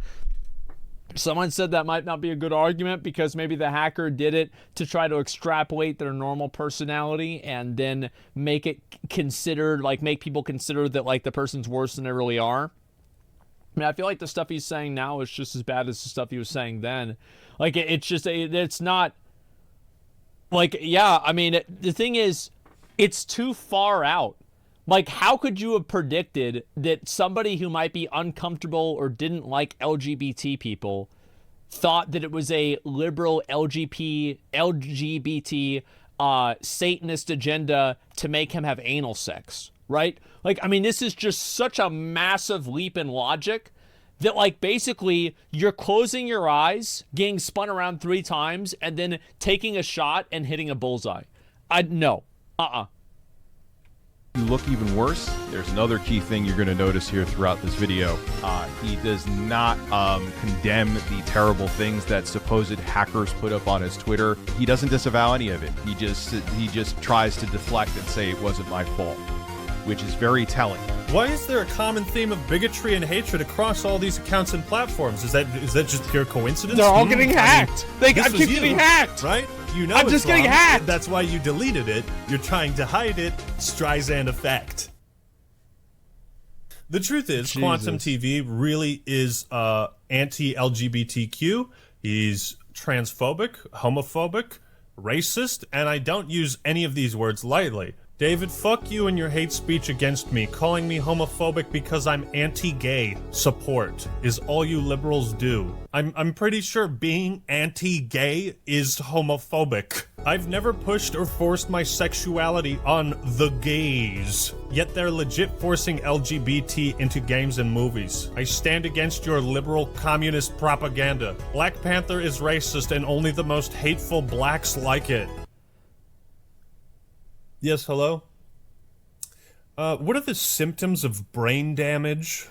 Someone said that might not be a good argument because maybe the hacker did it to try to extrapolate their normal personality and then make it considered, like, make people consider that, like, the person's worse than they really are. I mean, I feel like the stuff he's saying now is just as bad as the stuff he was saying then. Like, it's not... Like, yeah, I mean, the thing is, it's too far out. Like, how could you have predicted that somebody who might be uncomfortable or didn't like LGBT people thought that it was a liberal LGBT Satanist agenda to make him have anal sex, right? Like, I mean, this is just such a massive leap in logic that, like, basically you're closing your eyes, getting spun around 3 times, and then taking a shot and hitting a bullseye. No. You look even worse. There's another key thing you're going to notice here throughout this video. He does not condemn the terrible things that supposed hackers put up on his Twitter. He doesn't disavow any of it. He just tries to deflect and say it wasn't my fault, which is very telling. Why is there a common theme of bigotry and hatred across all these accounts and platforms? Is that just pure coincidence? They're all getting hacked. I keep getting hacked. Right? You know I'm just getting wrong. hacked. That's why you deleted it. You're trying to hide it. Streisand effect. The truth is, Quantum TV really is anti-LGBTQ. He's transphobic, homophobic, racist, and I don't use any of these words lightly. David, fuck you and your hate speech against me. Calling me homophobic because I'm anti-gay support is all you liberals do. I'm pretty sure being anti-gay is homophobic. I've never pushed or forced my sexuality on the gays. Yet they're legit forcing LGBT into games and movies. I stand against your liberal communist propaganda. Black Panther is racist and only the most hateful blacks like it. Yes, hello? What are the symptoms of brain damage?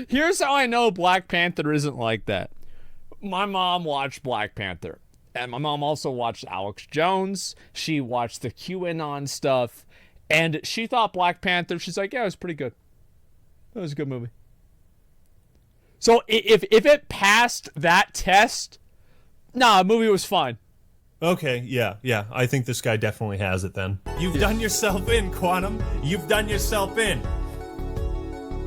Here's how I know Black Panther isn't like that. My mom watched Black Panther. And my mom also watched Alex Jones. She watched the QAnon stuff. And she thought Black Panther, she's like, yeah, it was pretty good. It was a good movie. So if it passed that test, nah, the movie was fine. Okay, yeah, I think this guy definitely has it then. You've done yourself in, Quantum. You've done yourself in.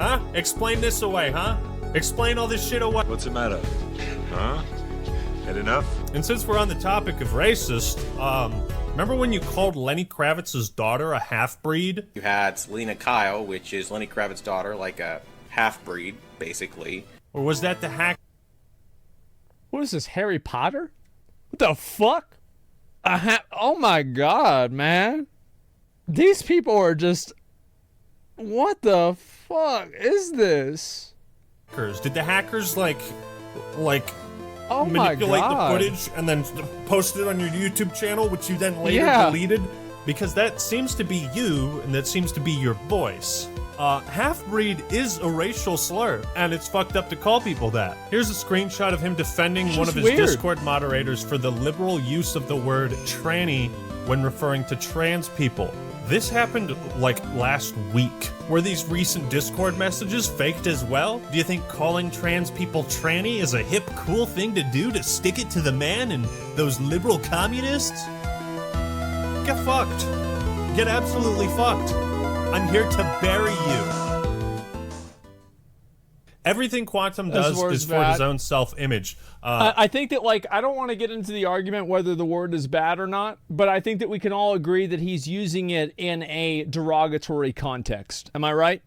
Huh? Explain this away, huh? Explain all this shit away. What's the matter? Huh? Had enough? And since we're on the topic of racist, remember when you called Lenny Kravitz's daughter a half-breed? You had Selena Kyle, which is Lenny Kravitz's daughter, like a half-breed, basically. Or was that the hack? What is this, Harry Potter? What the fuck? Oh my god, man. These people are just... What the fuck is this? Did the hackers, like oh manipulate my god. the footage and then post it on your YouTube channel, which you then later deleted? Because that seems to be you, and that seems to be your voice. Half-breed is a racial slur, and it's fucked up to call people that. Here's a screenshot of him defending one of his Discord moderators for the liberal use of the word tranny when referring to trans people. This happened, like, last week. Were these recent Discord messages faked as well? Do you think calling trans people tranny is a hip, cool thing to do to stick it to the man and those liberal communists? Get fucked. Get absolutely fucked. I'm here to bury you. Everything Quantum does is for his own self-image. I think that, like, I don't want to get into the argument whether the word is bad or not, but I think that we can all agree that he's using it in a derogatory context. Am I right?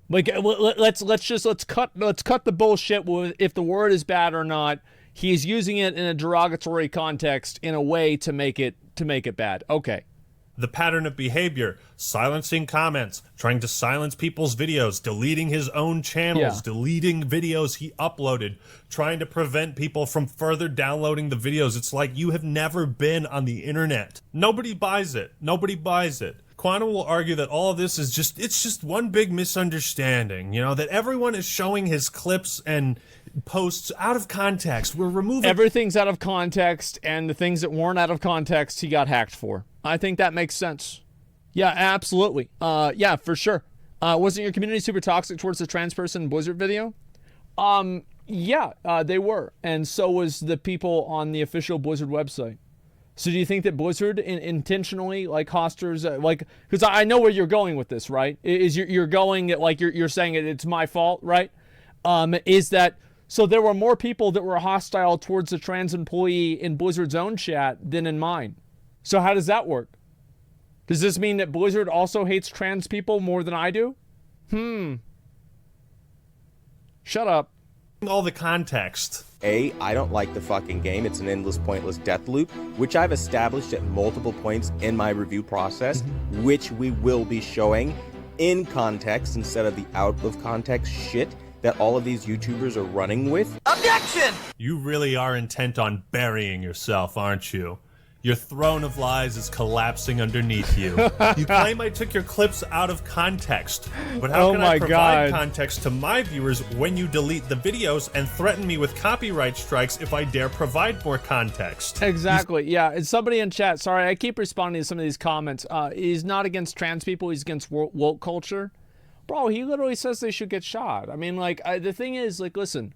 Like, let's cut the bullshit with if the word is bad or not. He's using it in a derogatory context in a way to make it bad. Okay. The pattern of behavior, silencing comments, trying to silence people's videos, deleting his own channels, deleting videos he uploaded, trying to prevent people from further downloading the videos. It's like you have never been on the internet. Nobody buys it. Nobody buys it. Quantum will argue that all of this is just one big misunderstanding, you know, that everyone is showing his clips and posts out of context. We're removing... Everything's out of context, and the things that weren't out of context, he got hacked for. I think that makes sense. Yeah, absolutely. Yeah, for sure. Wasn't your community super toxic towards the trans person Blizzard video? Yeah, they were. And so was the people on the official Blizzard website. So do you think that Blizzard intentionally, like, hosters, like, because I know where you're going with this, right? Is you're going at, like, you're saying it's my fault, right? Is that, so there were more people that were hostile towards the trans employee in Blizzard's own chat than in mine. So how does that work? Does this mean that Blizzard also hates trans people more than I do? Shut up. All the context. I don't like the fucking game. It's an endless, pointless death loop, which I've established at multiple points in my review process, which we will be showing in context instead of the out of context shit that all of these YouTubers are running with. Objection! You really are intent on burying yourself, aren't you? Your throne of lies is collapsing underneath you. You claim I took your clips out of context, but how can I provide context to my viewers when you delete the videos and threaten me with copyright strikes if I dare provide more context? Exactly, yeah. And somebody in chat, sorry, I keep responding to some of these comments. He's not against trans people, he's against woke culture. Bro, he literally says they should get shot. I mean, like, the thing is, like, listen.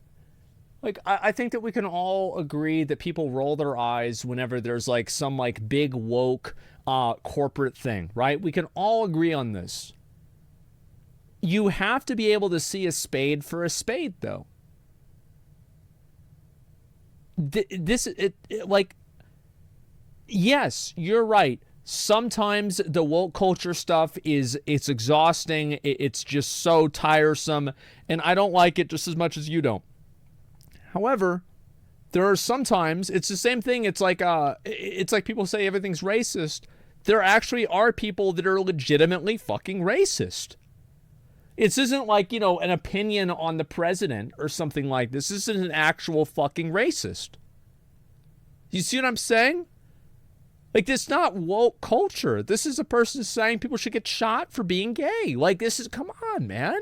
Like, I think that we can all agree that people roll their eyes whenever there's, like, some, like, big woke corporate thing, right? We can all agree on this. You have to be able to see a spade for a spade, though. Like, yes, you're right. Sometimes the woke culture stuff it's exhausting. It's just so tiresome, and I don't like it just as much as you don't. However, there are sometimes it's the same thing. It's like people say everything's racist. There actually are people that are legitimately fucking racist. It isn't like, you know, an opinion on the president or something like this. This is an actual fucking racist. You see what I'm saying? Like, this is not woke culture. This is a person saying people should get shot for being gay. Like, this is, come on, man.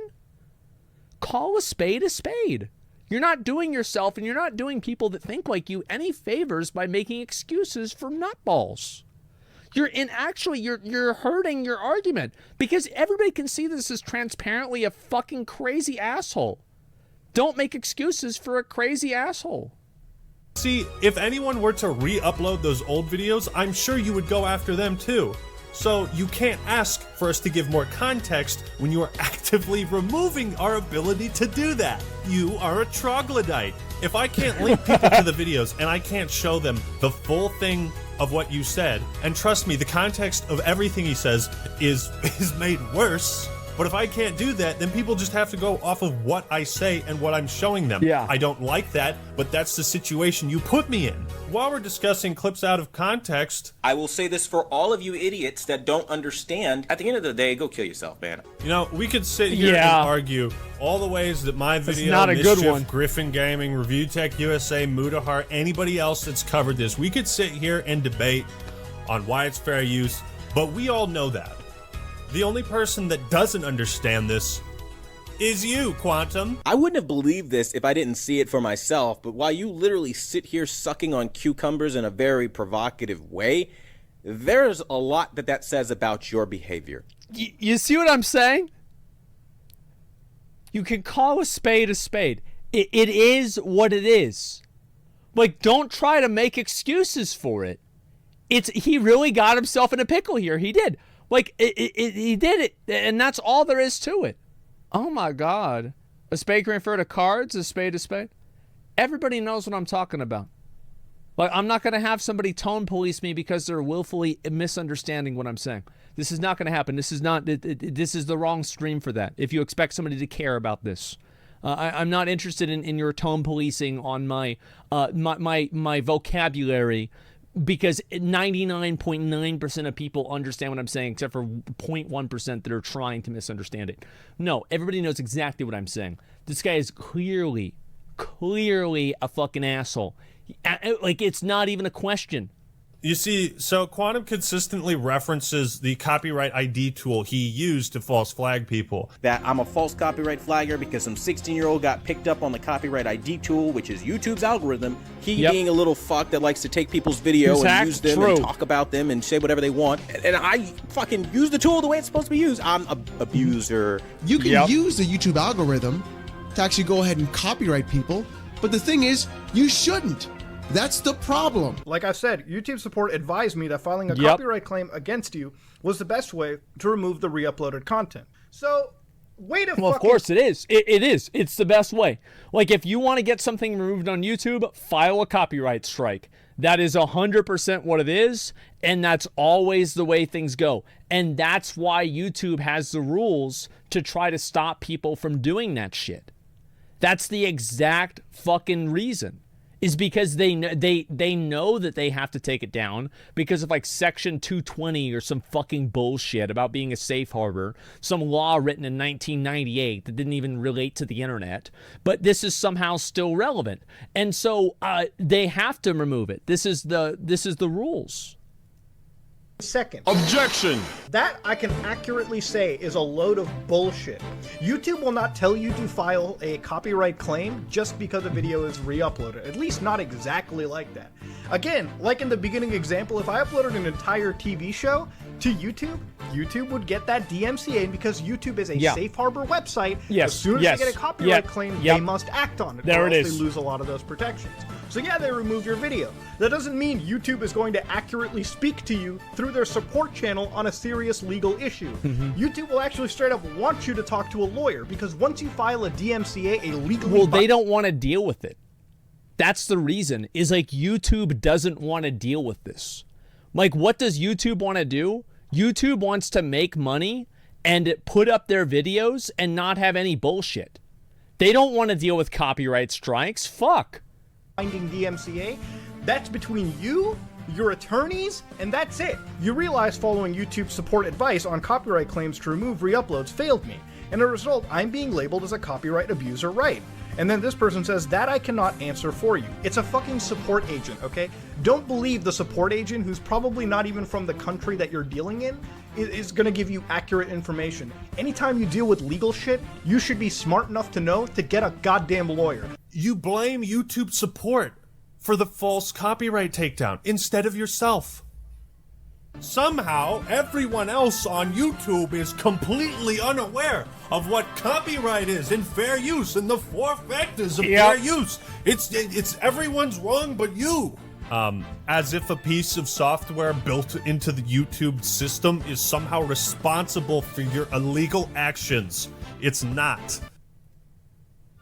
Call a spade a spade. You're not doing yourself and you're not doing people that think like you any favors by making excuses for nutballs. You're hurting your argument because everybody can see this as transparently a fucking crazy asshole. Don't make excuses for a crazy asshole. See, if anyone were to re-upload those old videos, I'm sure you would go after them too. So you can't ask for us to give more context when you are actively removing our ability to do that. You are a troglodyte. If I can't link people to the videos and I can't show them the full thing of what you said, and trust me, the context of everything he says is made worse. But if I can't do that, then people just have to go off of what I say and what I'm showing them. Yeah. I don't like that, but that's the situation you put me in. While we're discussing clips out of context, I will say this for all of you idiots that don't understand. At the end of the day, go kill yourself, man. you know, we could sit here and argue all the ways that my video, not a Mischief, good one. Griffin Gaming, Review Tech USA, Mudahar, anybody else that's covered this, we could sit here and debate on why it's fair use, but we all know that. The only person that doesn't understand this is you, Quantum. I wouldn't have believed this if I didn't see it for myself, but while you literally sit here sucking on cucumbers in a very provocative way, there's a lot that says about your behavior. You see what I'm saying? You can call a spade a spade. It is what it is. Like, don't try to make excuses for it. He really got himself in a pickle here. He did. Like, he did it, and that's all there is to it. Oh, my God. A spade can refer to cards, a spade. Everybody knows what I'm talking about. Like, I'm not going to have somebody tone police me because they're willfully misunderstanding what I'm saying. This is not going to happen. This is the wrong stream for that, if you expect somebody to care about this. I'm not interested in your tone policing on my vocabulary, because 99.9% of people understand what I'm saying, except for 0.1% that are trying to misunderstand it. No, everybody knows exactly what I'm saying. This guy is clearly a fucking asshole. Like, it's not even a question. You see, so Quantum consistently references the copyright ID tool he used to false flag people. That I'm a false copyright flagger because some 16-year-old got picked up on the copyright ID tool, which is YouTube's algorithm. He being a little fuck that likes to take people's video and use them and talk about them and say whatever they want. And I fucking use the tool the way it's supposed to be used. I'm an abuser. You can use the YouTube algorithm to actually go ahead and copyright people, but the thing is, you shouldn't. That's the problem. Like I said, YouTube support advised me that filing a copyright claim against you was the best way to remove the re-uploaded content. So, Way to Well, of course it is. It is. It's the best way. Like, if you want to get something removed on YouTube, file a copyright strike. That is 100% what it is, and that's always the way things go. And that's why YouTube has the rules to try to stop people from doing that shit. That's the exact fucking reason. Is because they know that they have to take it down because of like Section 220 or some fucking bullshit about being a safe harbor, some law written in 1998 that didn't even relate to the internet, but this is somehow still relevant, and so they have to remove it. This is the rules. Second. Objection! That I can accurately say is a load of bullshit. YouTube will not tell you to file a copyright claim just because a video is re-uploaded. At least not exactly like that. Again, like in the beginning example, if I uploaded an entire TV show to YouTube, YouTube would get that DMCA because YouTube is a safe harbor website. Yes. As soon as they get a copyright claim, they must act on it. There or it else is. They lose a lot of those protections. So yeah, they remove your video. That doesn't mean YouTube is going to accurately speak to you through their support channel on a serious legal issue. YouTube will actually straight up want you to talk to a lawyer because once you file a DMCA, a legally... Well, they don't want to deal with it. That's the reason, is like YouTube doesn't want to deal with this. Like, what does YouTube want to do? YouTube wants to make money and put up their videos and not have any bullshit. They don't want to deal with copyright strikes. Fuck. Finding DMCA, that's between you, your attorneys, and that's it. You realize following YouTube support advice on copyright claims to remove re-uploads failed me, and as a result, I'm being labeled as a copyright abuser, right? And then this person says, that I cannot answer for you. It's a fucking support agent, okay? Don't believe the support agent, who's probably not even from the country that you're dealing in, is gonna give you accurate information. Anytime you deal with legal shit, you should be smart enough to know to get a goddamn lawyer. You blame YouTube support for the false copyright takedown instead of yourself. Somehow, everyone else on YouTube is completely unaware of what copyright is and fair use and the 4 factors of fair use. It's everyone's wrong but you. As if a piece of software built into the YouTube system is somehow responsible for your illegal actions. It's not.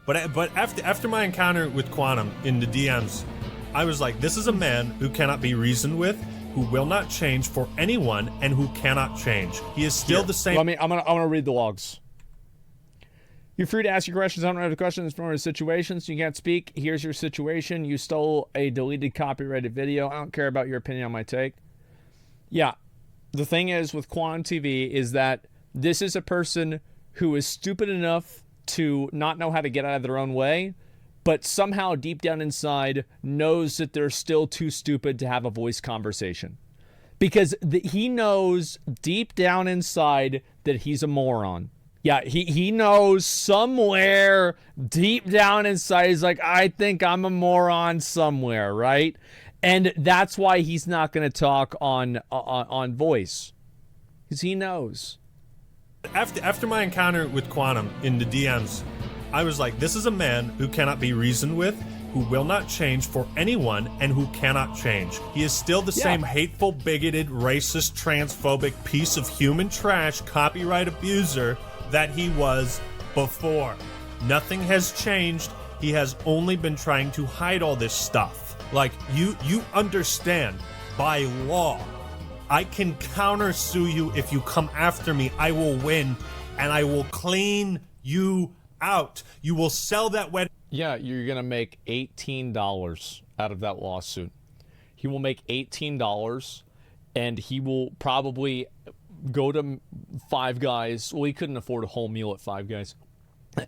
But after my encounter with Quantum in the DMs, I was like, this is a man who cannot be reasoned with, who will not change for anyone, and who cannot change. He is still the same. I'm gonna read the logs. You're free to ask your questions. I don't have questions from situations. You can't speak. Here's your situation. You stole a deleted copyrighted video. I don't care about your opinion on my take. Yeah, the thing is with Quantum TV is that this is a person who is stupid enough to not know how to get out of their own way, but somehow deep down inside knows that they're still too stupid to have a voice conversation. Because he knows deep down inside that he's a moron. Yeah, he knows somewhere deep down inside, he's like, I think I'm a moron somewhere, right? And that's why he's not going to talk on voice. Because he knows. After my encounter with Quantum in the DMs, I was like, this is a man who cannot be reasoned with, who will not change for anyone, and who cannot change. He is still the same hateful, bigoted, racist, transphobic piece of human trash, copyright abuser that he was before. Nothing has changed. He has only been trying to hide all this stuff. Like, you understand, by law, I can countersue you if you come after me. I will win, and I will clean you out. You will sell that wedding. Yeah, you're going to make $18 out of that lawsuit. He will make $18, and he will probably go to Five Guys. Well, he couldn't afford a whole meal at Five Guys,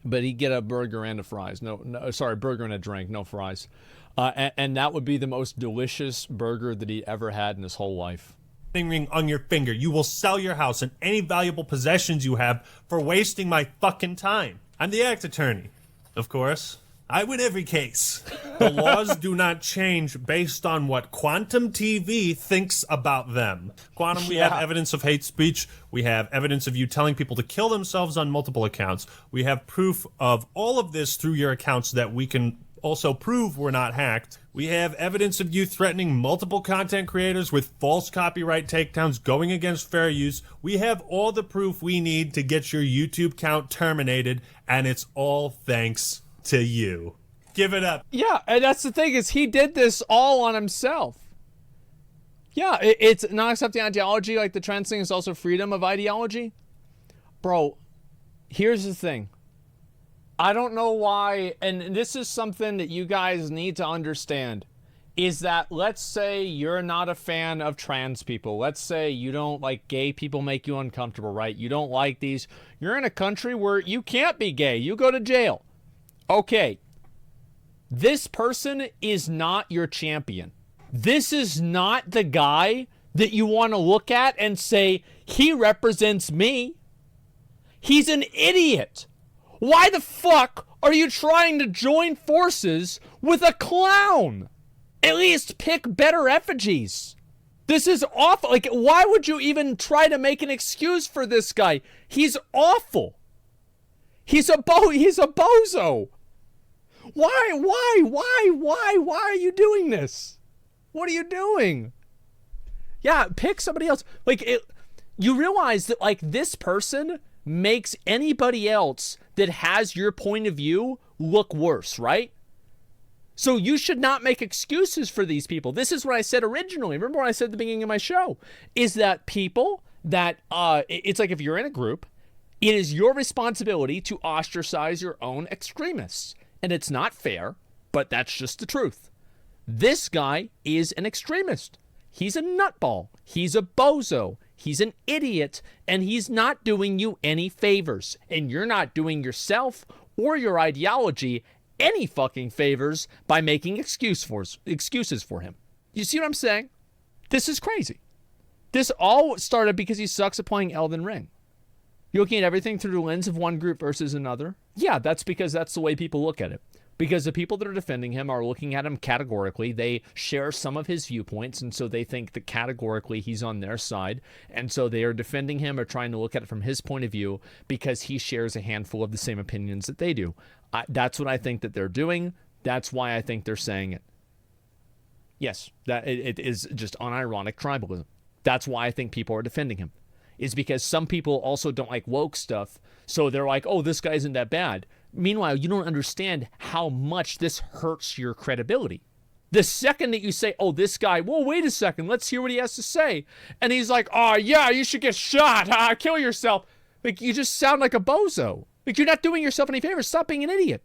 but he'd get a burger and a fries. Burger and a drink, no fries. And that would be the most delicious burger that he ever had in his whole life. Ring on your finger. You will sell your house and any valuable possessions you have for wasting my fucking time. I'm the act attorney, of course. I win every case. The laws do not change based on what Quantum TV thinks about them. Quantum, we have evidence of hate speech. We have evidence of you telling people to kill themselves on multiple accounts. We have proof of all of this through your accounts that we can also prove we're not hacked. We have evidence of you threatening multiple content creators with false copyright takedowns going against fair use. We have all the proof we need to get your YouTube account terminated, and it's all thanks to you. Give it up. Yeah, and that's the thing, is he did this all on himself. Yeah, it's not accepting ideology, like the trans thing is also freedom of ideology. Bro, here's the thing. I don't know why, and this is something that you guys need to understand, is that let's say you're not a fan of trans people. Let's say you don't like gay people make you uncomfortable, right? You don't like these. You're in a country where you can't be gay. You go to jail. Okay. This person is not your champion. This is not the guy that you want to look at and say, he represents me. He's an idiot. Why the fuck are you trying to join forces with a clown? At least pick better effigies. This is awful. Like, why would you even try to make an excuse for this guy? He's awful. He's a bozo. Why are you doing this? What are you doing? Yeah, pick somebody else. Like, you realize that, like, this person makes anybody else that has your point of view look worse, right? So you should not make excuses for these people. This is what I said originally. Remember what I said at the beginning of my show? Is that people that, it's like if you're in a group, it is your responsibility to ostracize your own extremists. And it's not fair, but that's just the truth. This guy is an extremist. He's a nutball. He's a bozo. He's an idiot, and he's not doing you any favors. And you're not doing yourself or your ideology any fucking favors by making excuses for him. You see what I'm saying? This is crazy. This all started because he sucks at playing Elden Ring. You're looking at everything through the lens of one group versus another. Yeah, that's because that's the way people look at it. Because the people that are defending him are looking at him categorically. They share some of his viewpoints, and so they think that categorically he's on their side. And so they are defending him or trying to look at it from his point of view because he shares a handful of the same opinions that they do. That's what I think that they're doing. That's why I think they're saying it. Yes, that it is just unironic tribalism. That's why I think people are defending him. Is because some people also don't like woke stuff, so they're like, oh, this guy isn't that bad. Meanwhile, you don't understand how much this hurts your credibility. The second that you say, oh, this guy, well, wait a second, let's hear what he has to say. And he's like, oh, yeah, you should get shot. Kill yourself. Like, you just sound like a bozo. Like, you're not doing yourself any favors. Stop being an idiot.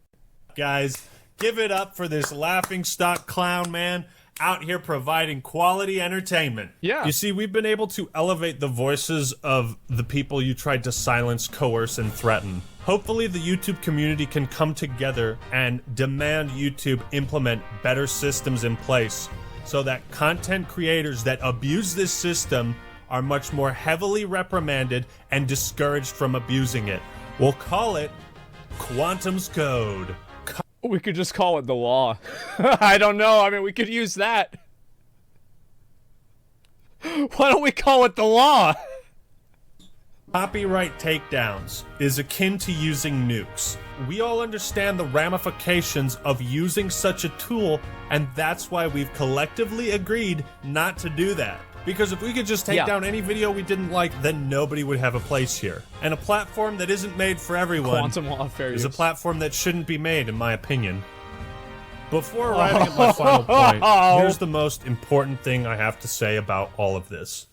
Guys, give it up for this laughingstock clown man out here providing quality entertainment. Yeah. You see, we've been able to elevate the voices of the people you tried to silence, coerce, and threaten. Hopefully the YouTube community can come together and demand YouTube implement better systems in place so that content creators that abuse this system are much more heavily reprimanded and discouraged from abusing it. We'll call it Quantum's Code. We could just call it the law. I don't know. I mean, we could use that. Why don't we call it the law? Copyright takedowns is akin to using nukes. We all understand the ramifications of using such a tool, and that's why we've collectively agreed not to do that. Because if we could just take down any video we didn't like, then nobody would have a place here. And a platform that isn't made for everyone Quantum law of fair is use. a platform that shouldn't be made, in my opinion. Before arriving at my final point, here's the most important thing I have to say about all of this.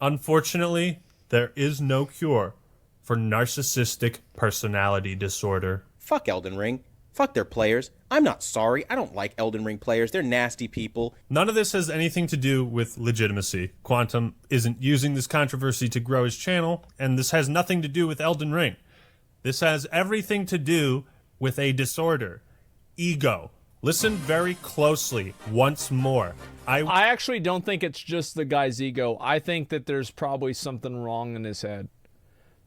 Unfortunately, there is no cure for narcissistic personality disorder. Fuck Elden Ring. Fuck their players. I'm not sorry. I don't like Elden Ring players. They're nasty people. None of this has anything to do with legitimacy. Quantum isn't using this controversy to grow his channel, and this has nothing to do with Elden Ring. This has everything to do with a disorder. Ego. Listen very closely once more. I actually don't think it's just the guy's ego. I think that there's probably something wrong in his head.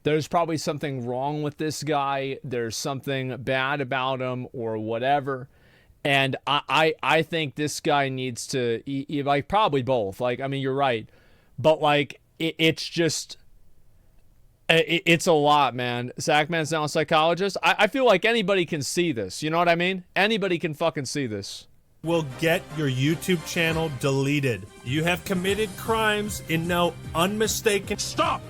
There's probably something wrong with this guy. There's something bad about him or whatever. And I think this guy needs to, like, probably both. Like, I mean, you're right. But, like, it's just, It's a lot, man. Sackman's now a psychologist. I feel like anybody can see this. You know what I mean? Anybody can fucking see this. Will get your YouTube channel deleted. You have committed crimes in no unmistaken... Stop!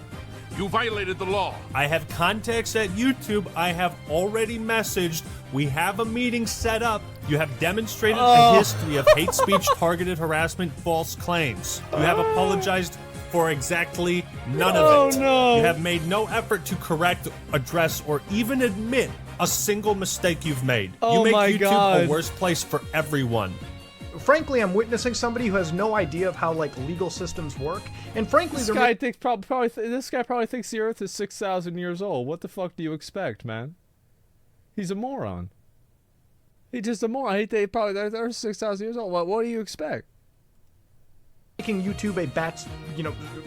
You violated the law. I have contacts at YouTube. I have already messaged. We have a meeting set up. You have demonstrated a history of hate speech, targeted harassment, false claims. You have apologized for exactly none of it. No. You have made no effort to correct, address, or even admit a single mistake you've made. You make my YouTube God. a worse place for everyone. Frankly, I'm witnessing somebody who has no idea of how like legal systems work, and frankly, This guy thinks this guy probably thinks the Earth is 6,000 years old. What the fuck do you expect, man? He's a moron. He's just a moron. They're 6,000 years old. What do you expect? making YouTube a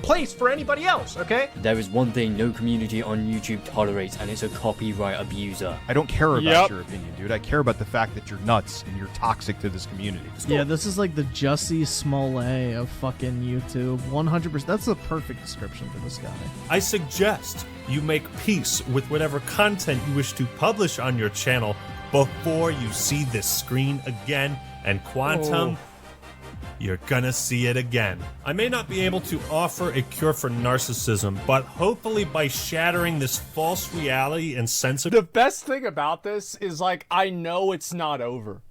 place for anybody else, okay? There is one thing no community on YouTube tolerates, and it's a copyright abuser. I don't care about your opinion, dude. I care about the fact that you're nuts and you're toxic to this community. Yeah, this is like the Jussie Smollett of fucking YouTube. 100%. That's the perfect description for this guy. I suggest you make peace with whatever content you wish to publish on your channel before you see this screen again. And Quantum, you're gonna see it again. I may not be able to offer a cure for narcissism, but hopefully by shattering this false reality and sense of... The best thing about this is, like, I know it's not over.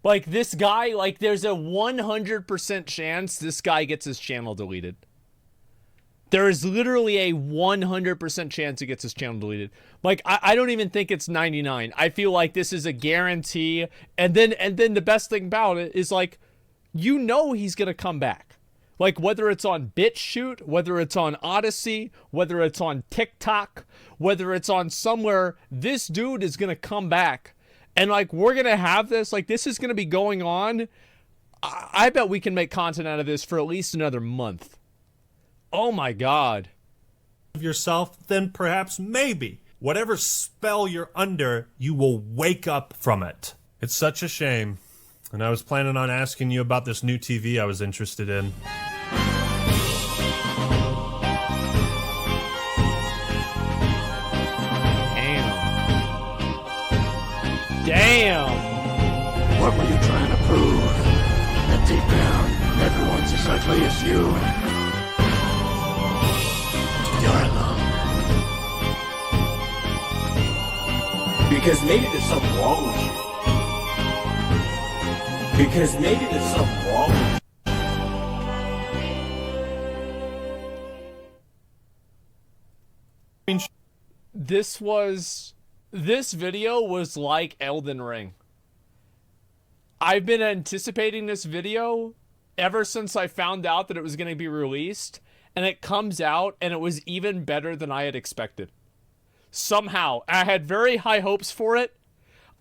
Like, this guy, like, there's a 100% chance this guy gets his channel deleted. There is literally a 100% chance he gets his channel deleted. Like, I don't even think it's 99. I feel like this is a guarantee. And then the best thing about it is, like, you know he's going to come back. Like, whether it's on BitChute, whether it's on Odyssey, whether it's on TikTok, whether it's on somewhere, this dude is going to come back. And, like, we're going to have this. Like, this is going to be going on. I bet we can make content out of this for at least another month. Oh, my God. Yourself, then perhaps maybe whatever spell you're under, you will wake up from it. It's such a shame. And I was planning on asking you about this new TV I was interested in. Damn. What were you trying to prove? That deep down, everyone's as ugly as you. You're alone. Because maybe there's something wrong with you. Because maybe there's something wrong with you. This video was like Elden Ring. I've been anticipating this video ever since I found out that it was going to be released, and it comes out and it was even better than I had expected. Somehow, I had very high hopes for it.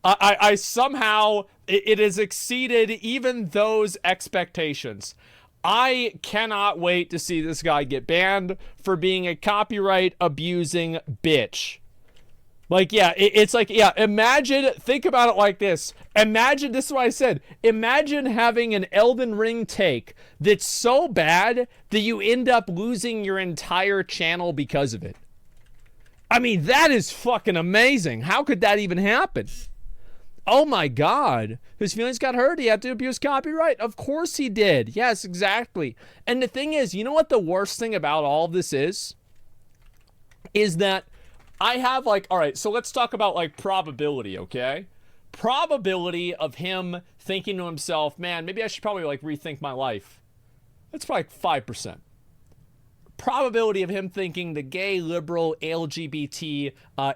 I somehow, it has exceeded even those expectations. I cannot wait to see this guy get banned for being a copyright abusing bitch. Like, yeah, it's like, yeah, imagine, think about it like this. Imagine, this is what I said, imagine having an Elden Ring take that's so bad that you end up losing your entire channel because of it. I mean, that is fucking amazing. How could that even happen? Oh my God. His feelings got hurt. He had to abuse copyright. Of course he did. Yes, exactly. And the thing is, you know what the worst thing about all of this is? Is that I have, like, all right, so let's talk about, like, probability, okay? Probability of him thinking to himself, man, maybe I should probably, like, rethink my life. That's probably 5%. Probability of him thinking the gay, liberal, LGBT,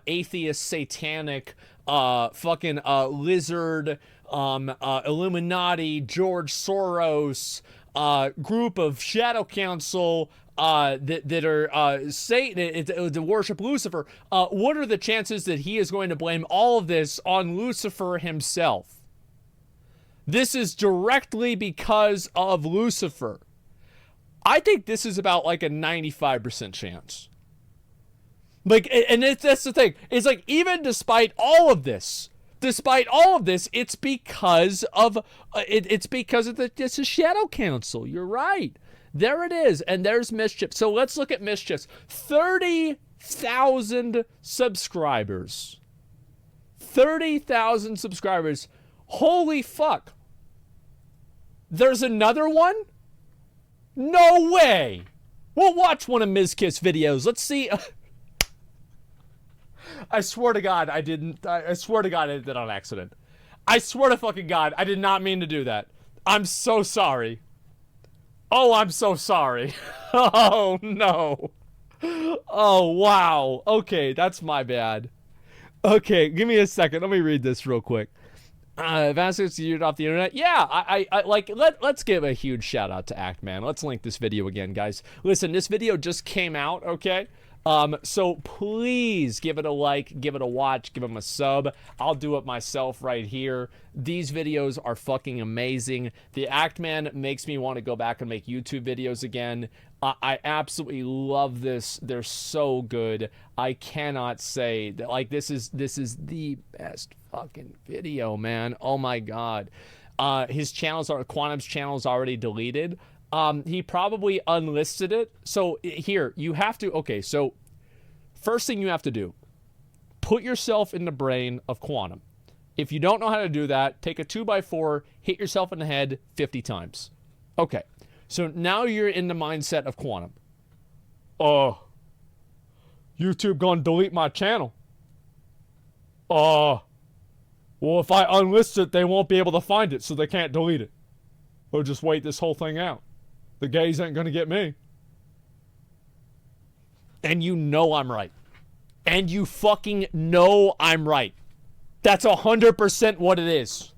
atheist, satanic, fucking lizard, Illuminati, George Soros, group of Shadow Council that are Satan to worship Lucifer. What are the chances that he is going to blame all of this on Lucifer himself? This is directly because of Lucifer. I think this is about like a 95% chance. Like, and that's the thing. It's like, even despite all of this, it's because of it's a Shadow Council. You're right. There it is. And there's Mischief. So let's look at Mischiefs. 30 30,000 subscribers. 30,000 subscribers. Holy fuck. There's another one? No way. We'll watch one of Ms. Kiss videos. Let's see. I swear to God, I didn't. I swear to God, I did that on accident. I swear to fucking God, I did not mean to do that. I'm so sorry. Oh, I'm so sorry. Oh, no. Oh, wow. Okay, that's my bad. Okay, give me a second. Let me read this real quick. Advances used off the internet. Yeah, I like, let's give a huge shout out to Actman. Let's link this video again, guys. Listen, this video just came out, okay? So please give it a like, give it a watch, give him a sub. I'll do it myself right here. These videos are fucking amazing. The Actman makes me want to go back and make YouTube videos again. I absolutely love this. They're so good. I cannot say that, like, this is the best fucking video, man. Oh my God. His Quantum's channel is already deleted. He probably unlisted it. So here, you have to, okay, so first thing you have to do, put yourself in the brain of Quantum. If you don't know how to do that, take a 2x4, hit yourself in the head 50 times. Okay, so now you're in the mindset of Quantum. Oh, YouTube gonna delete my channel. Well, if I unlist it, they won't be able to find it, so they can't delete it. Or just wait this whole thing out. The gays ain't gonna get me. And you know I'm right. And you fucking know I'm right. That's 100% what it is.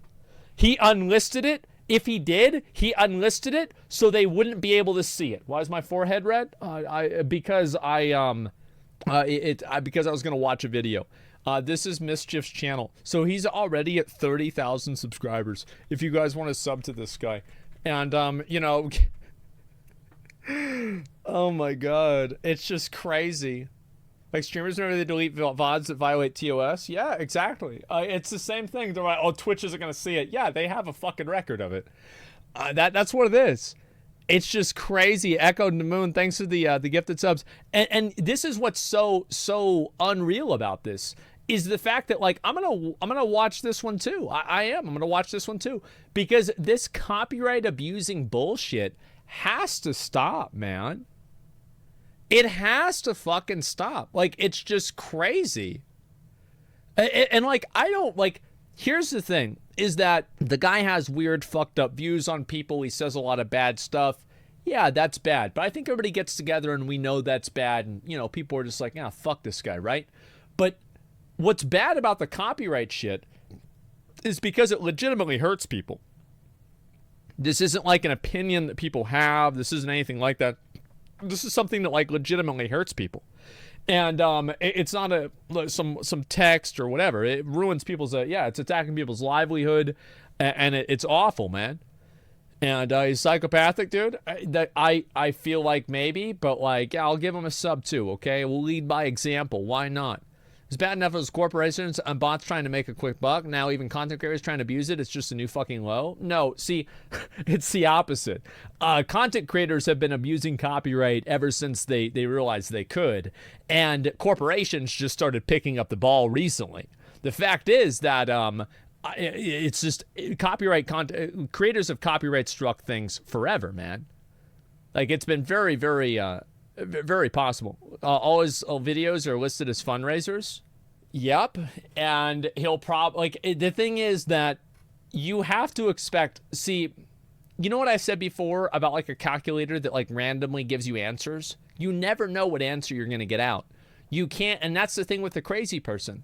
He unlisted it. If he did, he unlisted it so they wouldn't be able to see it. Why is my forehead red? Because I was gonna watch a video. This is Mischief's channel. So he's already at 30,000 subscribers. If you guys want to sub to this guy. And, you know, oh my God, it's just crazy. Like, streamers know they delete VODs that violate TOS. Yeah, exactly. It's the same thing. They're like, oh, Twitch isn't going to see it. Yeah, they have a fucking record of it. That's what it is. It's just crazy. Echo the Moon, thanks for the gifted subs. And this is what's so unreal about this. Is the fact that, like, I'm gonna watch this one too. I'm gonna watch this one too, because this copyright abusing bullshit has to stop, man. It has to fucking stop. Like, it's just crazy. And like, I don't, like, here's the thing, is that the guy has weird fucked up views on people. He says a lot of bad stuff. Yeah, that's bad. But I think everybody gets together and we know that's bad. And, you know, people are just like, ah, fuck this guy, right? But what's bad about the copyright shit is because it legitimately hurts people. This isn't like an opinion that people have. This isn't anything like that. This is something that, like, legitimately hurts people. And it's not some text or whatever. It ruins people's, it's attacking people's livelihood. And it's awful, man. And he's psychopathic, dude. I feel like maybe, but, like, yeah, I'll give him a sub too, okay? We'll lead by example. Why not? It's bad enough as corporations and bots trying to make a quick buck. Now even content creators trying to abuse it. It's just a new fucking low. No, see, it's the opposite. Content creators have been abusing copyright ever since they realized they could. And corporations just started picking up the ball recently. The fact is that it's just copyright content. Creators of copyright struck things forever, man. Like, it's been very, very... very possible. All his videos are listed as fundraisers. Yep. And he'll like, the thing is that you have to expect, see, you know what I said before about, like, a calculator that, like, randomly gives you answers? You never know what answer you're going to get out. You can't, and that's the thing with the crazy person.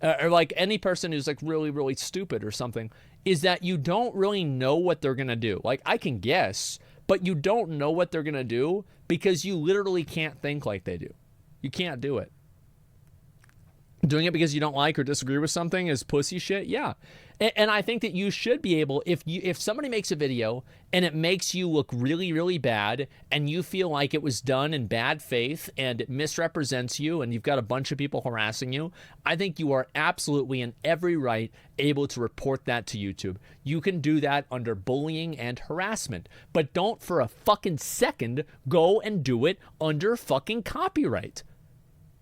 Or, like, any person who's, like, really, really stupid or something, is that you don't really know what they're going to do. Like, I can guess, but you don't know what they're going to do because you literally can't think like they do. You can't do it. Doing it because you don't like or disagree with something is pussy shit. Yeah. And I think that you should be able, if somebody makes a video and it makes you look really, really bad and you feel like it was done in bad faith and it misrepresents you and you've got a bunch of people harassing you, I think you are absolutely in every right able to report that to YouTube. You can do that under bullying and harassment, but don't for a fucking second go and do it under fucking copyright.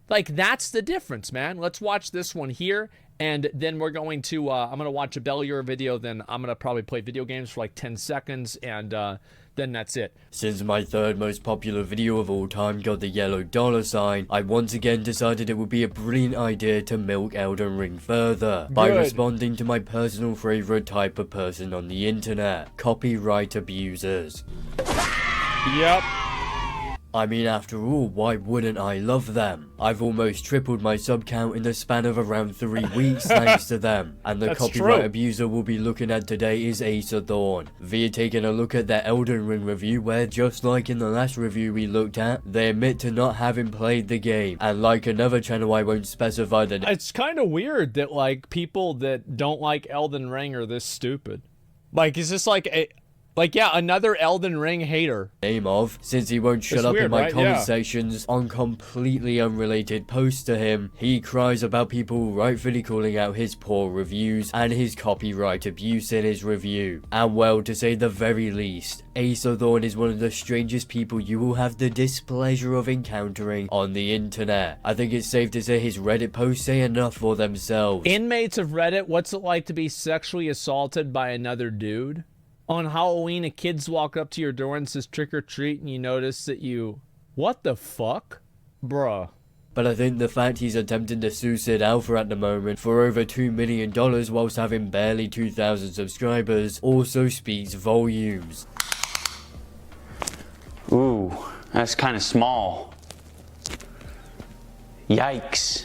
Like, that's the difference, man. Let's watch this one here, and then we're going to, I'm going to watch a Bellier video, then I'm going to probably play video games for like 10 seconds, and then that's it. Since my third most popular video of all time got the yellow $sign, I once again decided it would be a brilliant idea to milk Elden Ring further by responding to my personal favorite type of person on the internet, copyright abusers. Yep. I mean, after all, why wouldn't I love them? I've almost tripled my sub count in the span of around 3 weeks thanks to them. And the copyright abuser we'll be looking at today is Acerthorn. Via taking a look at their Elden Ring review, where just like in the last review we looked at, they admit to not having played the game. And like another channel I won't specify the name. It's kind of weird that like people that don't like Elden Ring are this stupid. Like, is this like a... Like, yeah, another Elden Ring hater. Name of, since he won't shut up in my comment sections on completely unrelated posts to him. He cries about people rightfully calling out his poor reviews and his copyright abuse in his review. And well, to say the very least, Acerthorn is one of the strangest people you will have the displeasure of encountering on the internet. I think it's safe to say his Reddit posts say enough for themselves. Inmates of Reddit, what's it like to be sexually assaulted by another dude? On Halloween, a kid's walk up to your door and says trick or treat, and you notice that you... What the fuck? Bruh. But I think the fact he's attempting to sue Sid Alpha at the moment for over $2 million whilst having barely 2,000 subscribers also speaks volumes. Ooh, that's kind of small. Yikes.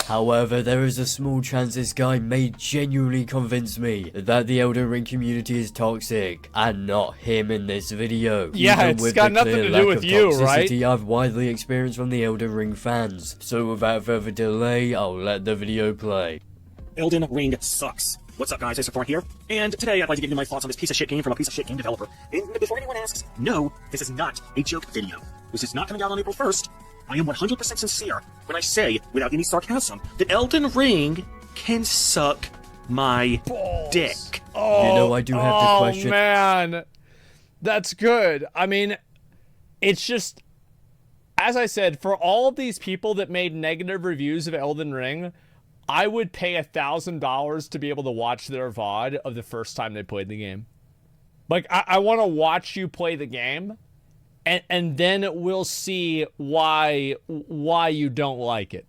However, there is a small chance this guy may genuinely convince me that the Elden Ring community is toxic, and not him in this video. Yeah, it's got nothing to do with you, right? I've widely experienced from the Elden Ring fans. So without further delay, I'll let the video play. Elden Ring sucks. What's up, guys? Acerthorn here, and today I'd like to give you my thoughts on this piece of shit game from a piece of shit game developer. And before anyone asks, no, this is not a joke video. This is not coming out on April 1st. I am 100% sincere when I say, without any sarcasm, that Elden Ring can suck my dick. Oh, you know, I do have to question. Oh, man. That's good. I mean, it's just, as I said, for all of these people that made negative reviews of Elden Ring, I would pay $1,000 to be able to watch their VOD of the first time they played the game. Like, I want to watch you play the game. And then we'll see why you don't like it.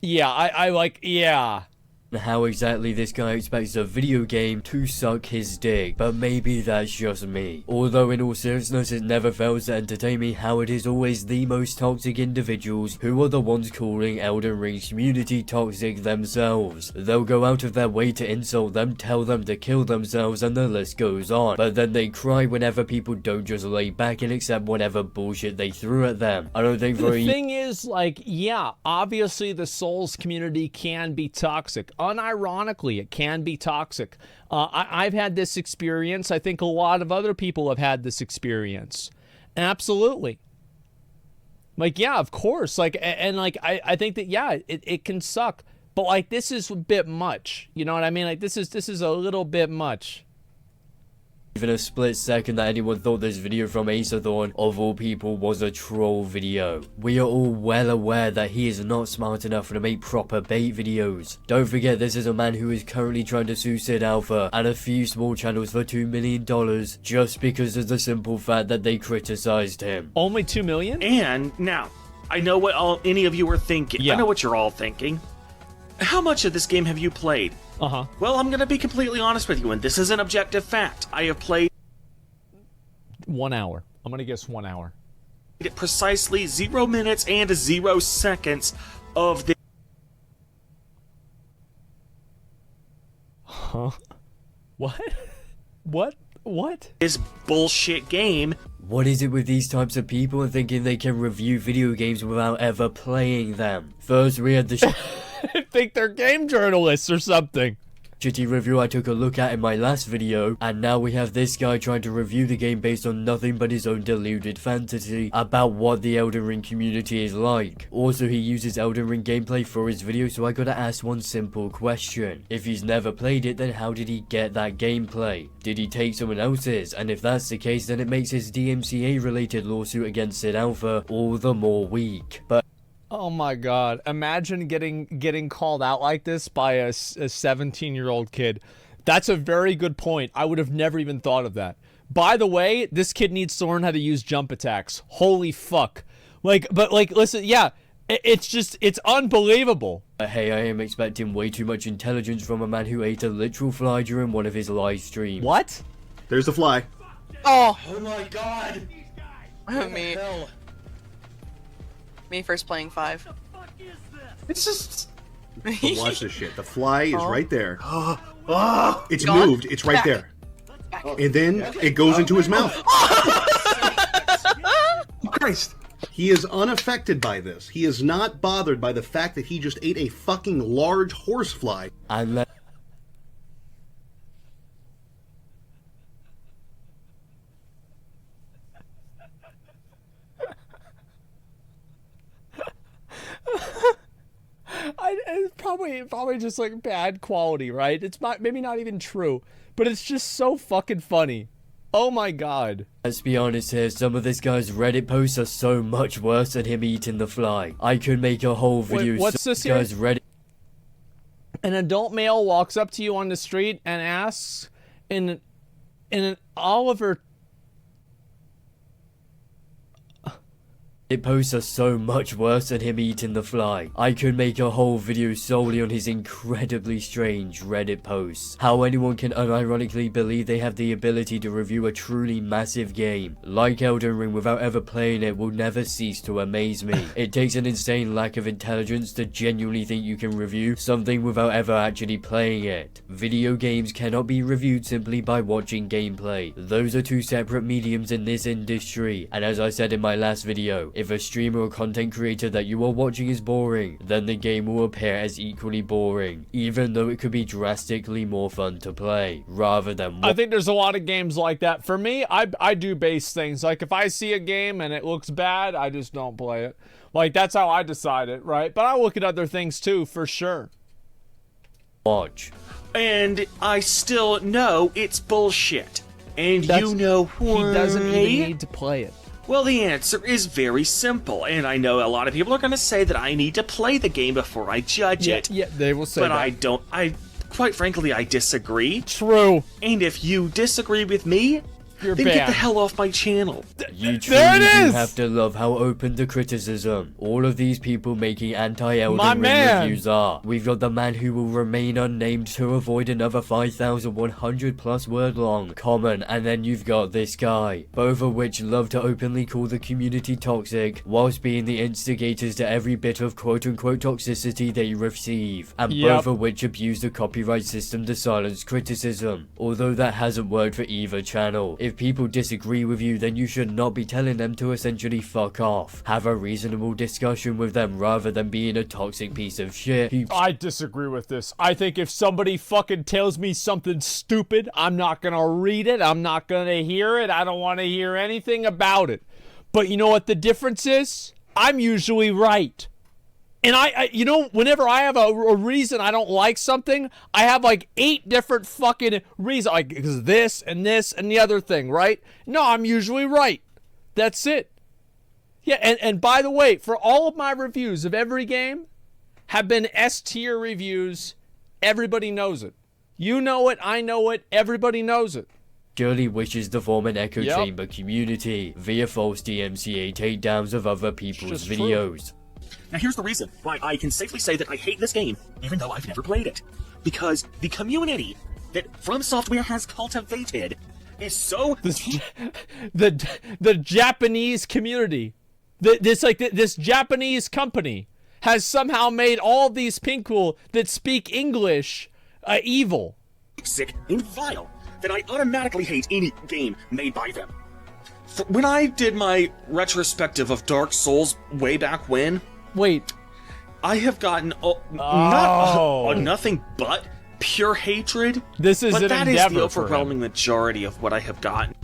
Yeah, I like, yeah. How exactly this guy expects a video game to suck his dick, but maybe that's just me. Although in all seriousness, it never fails to entertain me how it is always the most toxic individuals who are the ones calling Elden Ring's community toxic themselves. They'll go out of their way to insult them, tell them to kill themselves, and the list goes on. But then they cry whenever people don't just lay back and accept whatever bullshit they threw at them. I don't think the thing is, like, yeah, obviously the Souls community can be toxic. Unironically, it can be toxic. I've had this experience. I think a lot of other people have had this experience. Absolutely. Like, yeah, of course. Like, and like, I think that, yeah, it can suck. But like, this is a bit much. You know what I mean? Like, this is a little bit much. Even a split second that anyone thought this video from Acerthorn, of all people, was a troll video. We are all well aware that he is not smart enough to make proper bait videos. Don't forget, this is a man who is currently trying to sue Sid Alpha and a few small channels for $2 million just because of the simple fact that they criticized him. Only $2 million? And now, I know what any of you are thinking. Yeah. I know what you're all thinking. How much of this game have you played? Uh-huh. Well, I'm going to be completely honest with you, and this is an objective fact. I have played 1 hour. I'm going to guess 1 hour. Precisely 0 minutes and 0 seconds of the... Huh? What? What? This bullshit game. What is it with these types of people and thinking they can review video games without ever playing them? First, we had the I think they're game journalists or something. Shitty review I took a look at in my last video, and now we have this guy trying to review the game based on nothing but his own deluded fantasy about what the Elden Ring community is like. Also, he uses Elden Ring gameplay for his video, so I gotta ask one simple question. If he's never played it, then how did he get that gameplay? Did he take someone else's? And if that's the case, then it makes his DMCA related lawsuit against Sid Alpha all the more weak. But Oh my god. Imagine getting called out like this by a 17-year-old kid. That's a very good point. I would have never even thought of that. By the way, this kid needs to learn how to use jump attacks. Holy fuck. But listen, yeah, it's unbelievable. Hey, I am expecting way too much intelligence from a man who ate a literal fly during one of his live streams. What? There's the fly. Oh. Oh my god. Me first playing 5. It's just... But watch this shit. The fly is right there. It's Gone? moved. It's right there. And then it goes into his mouth. Christ. He is unaffected by this. He is not bothered by the fact that he just ate a fucking large horsefly. And It's probably just like bad quality, right? It's maybe not even true, but it's just so fucking funny. Oh my god. Let's be honest here, some of this guy's Reddit posts are so much worse than him eating the fly. I could make a whole video. Wait, what's this here? Guy's Reddit. An adult male walks up to you on the street and asks in an Oliver... It posts are so much worse than him eating the fly. I could make a whole video solely on his incredibly strange Reddit posts. How anyone can unironically believe they have the ability to review a truly massive game like Elden Ring without ever playing it will never cease to amaze me. It takes an insane lack of intelligence to genuinely think you can review something without ever actually playing it. Video games cannot be reviewed simply by watching gameplay. Those are two separate mediums in this industry, and as I said in my last video, if a streamer or content creator that you are watching is boring, then the game will appear as equally boring, even though it could be drastically more fun to play, rather than... I think there's a lot of games like that. For me, I do base things. Like, if I see a game and it looks bad, I just don't play it. Like, that's how I decide it, right? But I look at other things too, for sure. Watch. And I still know it's bullshit. And you know why? He doesn't even need to play it. Well, the answer is very simple, and I know a lot of people are going to say that I need to play the game before I judge it. Yeah, they will say but that. Quite frankly, I disagree. True. And if you disagree with me, You're then banned. get the hell off my channel. You truly do have to love how open the criticism all of these people making anti-Elden Ring reviews are. We've got the man who will remain unnamed to avoid another 5,100 plus word long comment, and then you've got this guy, both of which love to openly call the community toxic whilst being the instigators to every bit of quote-unquote toxicity they receive, and both of which abuse the copyright system to silence criticism, although that hasn't worked for either channel. If people disagree with you, then you should not be telling them to essentially fuck off. Have a reasonable discussion with them rather than being a toxic piece of shit. I disagree with this. I think if somebody fucking tells me something stupid, I'm not gonna read it. I'm not gonna hear it. I don't want to hear anything about it. But you know what the difference is? I'm usually right. And I you know, whenever I have a reason I don't like something, I have like 8 different fucking reasons. Like, because this and the other thing, right? No, I'm usually right. That's it. Yeah, and by the way, for all of my reviews of every game have been S-tier reviews. Everybody knows it. You know it, I know it, everybody knows it. Surely wishes to form an echo chamber community via false DMCA takedowns of other people's videos. Now here's the reason why I can safely say that I hate this game, even though I've never played it. Because the community that From Software has cultivated is so... The Japanese community. This Japanese company has somehow made all these people that speak English evil. Sick and vile that I automatically hate any game made by them. When I did my retrospective of Dark Souls way back when... Wait. I have gotten nothing but pure hatred. This is but an that is endeavor the for him. overwhelming majority of what I have gotten.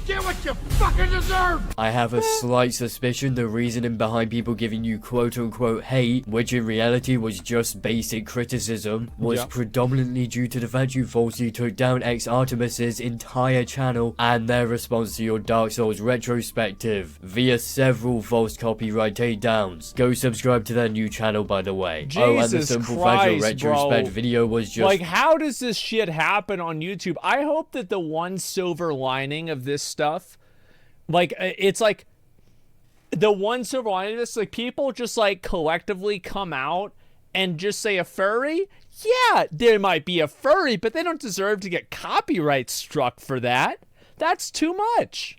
Get what you fucking deserve! I have a slight suspicion the reasoning behind people giving you quote-unquote hate, which in reality was just basic criticism, was predominantly due to the fact you falsely took down X Artemis's entire channel and their response to your Dark Souls retrospective via several false copyright takedowns. Go subscribe to their new channel, by the way. And the Jesus simple fact your Christ, retrospect bro. video was just Like, how does this shit happen on YouTube? I hope that the one silver lining of this stuff, like, it's like, the one silver lining of this, like, people just, like, collectively come out and just say a furry? Yeah, there might be a furry, but they don't deserve to get copyright struck for that. That's too much.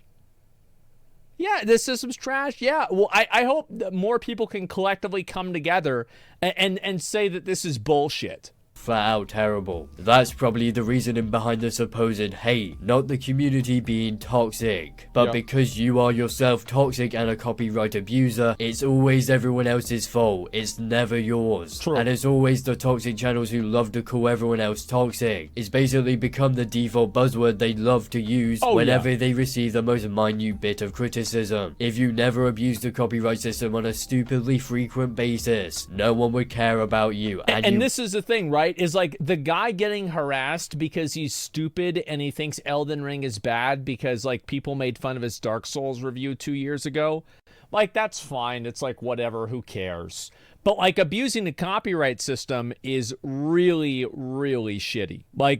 Yeah, this system's trash. Yeah, well, I hope that more people can collectively come together and say that this is bullshit. flat out terrible. That's probably the reasoning behind the supposed hate, not the community being toxic, but because you are yourself toxic and a copyright abuser, it's always everyone else's fault, it's never yours. True. And it's always the toxic channels who love to call everyone else toxic. It's basically become the default buzzword they love to use whenever they receive the most minute bit of criticism. If you never abuse the copyright system on a stupidly frequent basis, no one would care about you. And this is the thing, right? Is like the guy getting harassed because he's stupid and he thinks Elden Ring is bad because like people made fun of his Dark Souls review 2 years ago. Like, that's fine. It's like, whatever, who cares? But like abusing the copyright system is really, really shitty. Like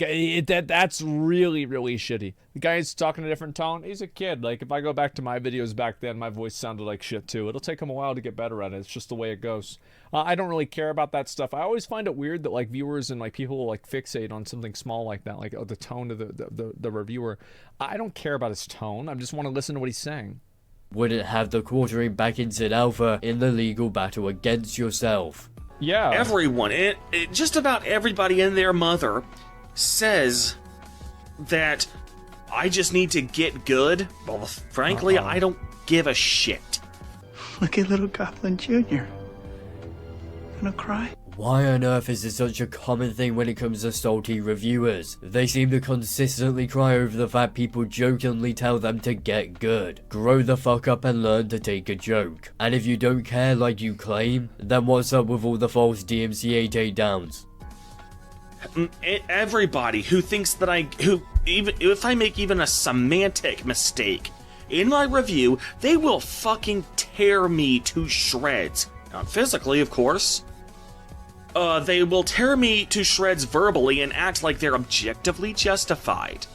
that's really, really shitty. The guy's talking a different tone. He's a kid. Like if I go back to my videos back then, my voice sounded like shit too. It'll take him a while to get better at it. It's just the way it goes. I don't really care about that stuff. I always find it weird that like viewers and like people like fixate on something small like that, like the tone of the reviewer. I don't care about his tone. I just want to listen to what he's saying. Wouldn't have the quartering back into alpha in the legal battle against yourself. Yeah. Everyone, just about everybody and their mother says that I just need to get good. Well, frankly, I don't give a shit. Look at little Goblin Jr. Gonna cry? Why on earth is this such a common thing when it comes to salty reviewers? They seem to consistently cry over the fact people jokingly tell them to get good. Grow the fuck up and learn to take a joke. And if you don't care like you claim, then what's up with all the false DMCA takedowns? Everybody who thinks that even if I make even a semantic mistake in my review, they will fucking tear me to shreds. Not physically, of course. They will tear me to shreds verbally and act like they're objectively justified.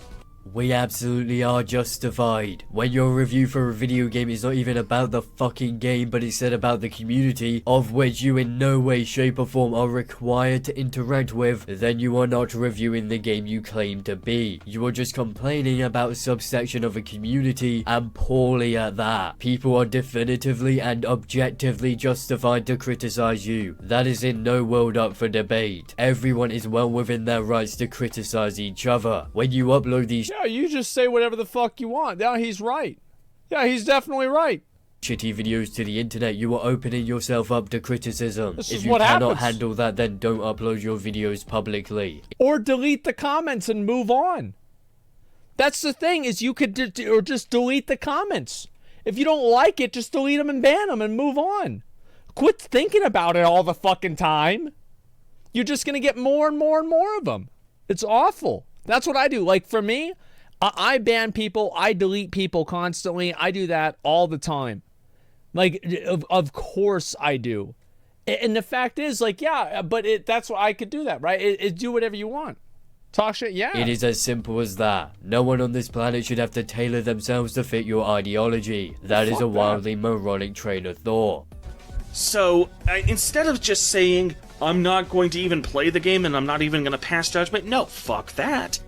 We absolutely are justified. When your review for a video game is not even about the fucking game, but instead about the community, of which you in no way, shape or form are required to interact with, then you are not reviewing the game you claim to be. You are just complaining about a subsection of a community, and poorly at that. People are definitively and objectively justified to criticize you. That is in no world up for debate. Everyone is well within their rights to criticize each other. When you upload these you just say whatever the fuck you want. Yeah, he's right. Yeah, he's definitely right. shitty videos to the internet, you are opening yourself up to criticism. If you what cannot happens. handle that, then don't upload your videos publicly. Or delete the comments and move on. That's the thing, is you could or just delete the comments. If you don't like it, just delete them and ban them and move on. Quit thinking about it all the fucking time. You're just going to get more and more and more of them. It's awful. That's what I do. Like, for me, I ban people. I delete people constantly. I do that all the time. Like, of course I do. And the fact is, like, yeah, but that's what I could do that, right? Do whatever you want. Talk shit, yeah. It is as simple as that. No one on this planet should have to tailor themselves to fit your ideology. That is a wildly moronic train of thought. So, instead of just saying, I'm not going to even play the game and I'm not even going to pass judgment, no, fuck that.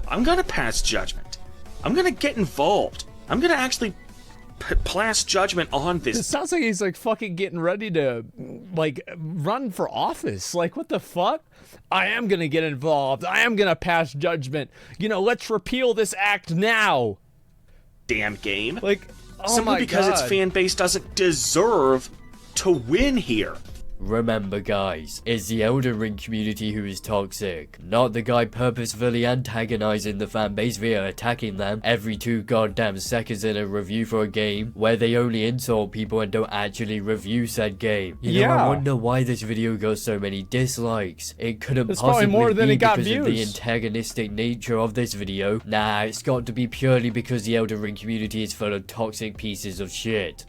I'm going to pass judgment. I'm going to get involved. I'm going to actually pass judgment on this. It sounds like he's like fucking getting ready to like run for office. Like, what the fuck? I am going to get involved. I am going to pass judgment. You know, let's repeal this act now. Damn game. Like, oh simply my because God. its fan base doesn't deserve to win here. Remember guys, it's the Elden Ring community who is toxic, not the guy purposefully antagonizing the fanbase via attacking them every 2 goddamn seconds in a review for a game where they only insult people and don't actually review said game. You know, I wonder why this video got so many dislikes. It couldn't possibly more than be it got because of the views. antagonistic nature of this video. Nah, it's got to be purely because the Elden Ring community is full of toxic pieces of shit.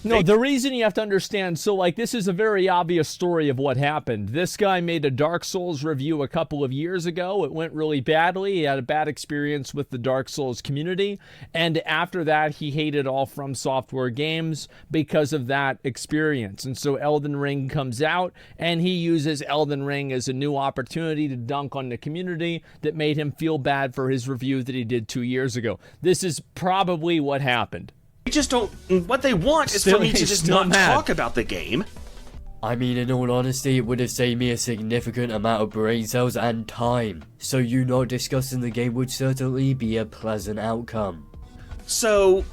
No, the reason you have to understand, so like this is a very obvious story of what happened. This guy made a Dark Souls review a couple of years ago. It went really badly. He had a bad experience with the Dark Souls community. And after that, he hated all From Software games because of that experience. And so Elden Ring comes out and he uses Elden Ring as a new opportunity to dunk on the community that made him feel bad for his review that he did 2 years ago. This is probably what happened. They just don't. What they want is for me to just not talk about the game. I mean, in all honesty, it would have saved me a significant amount of brain cells and time. So you not discussing the game would certainly be a pleasant outcome. So,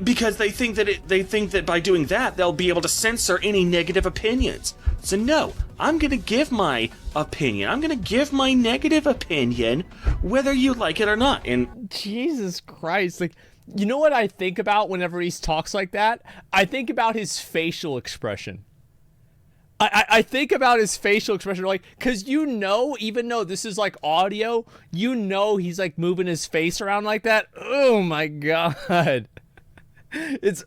because they think that by doing that they'll be able to censor any negative opinions. So no, I'm gonna give my opinion. I'm gonna give my negative opinion, whether you like it or not. And Jesus Christ, like. You know what I think about whenever he talks like that? I think about his facial expression. I think about his facial expression, like, because you know, even though this is like audio, you know he's like moving his face around like that. Oh my God. It's,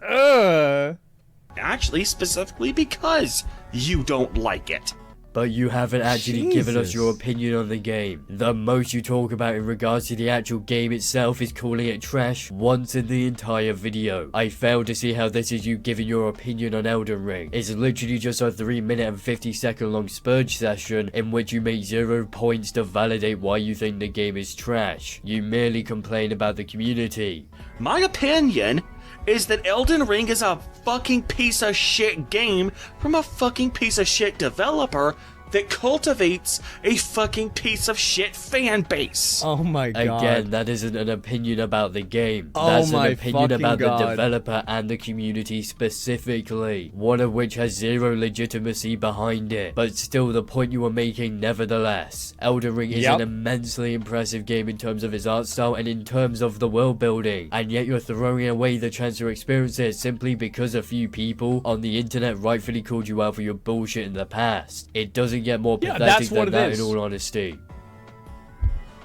Actually, specifically because you don't like it. But you haven't actually given us your opinion on the game. The most you talk about in regards to the actual game itself is calling it trash once in the entire video. I fail to see how this is you giving your opinion on Elden Ring. It's literally just a 3-minute and 50-second long spurge session in which you make 0 points to validate why you think the game is trash. You merely complain about the community. My opinion is that Elden Ring is a fucking piece of shit game from a fucking piece of shit developer that cultivates a fucking piece of shit fan base. Oh my God. Again, that isn't an opinion about the game. That's an opinion about the developer and the community specifically. One of which has 0 legitimacy behind it. But still, the point you are making nevertheless. Elden Ring is an immensely impressive game in terms of its art style and in terms of the world building. And yet you're throwing away the chance to experience it simply because a few people on the internet rightfully called you out for your bullshit in the past. It doesn't get more pathetic than that, in all honesty.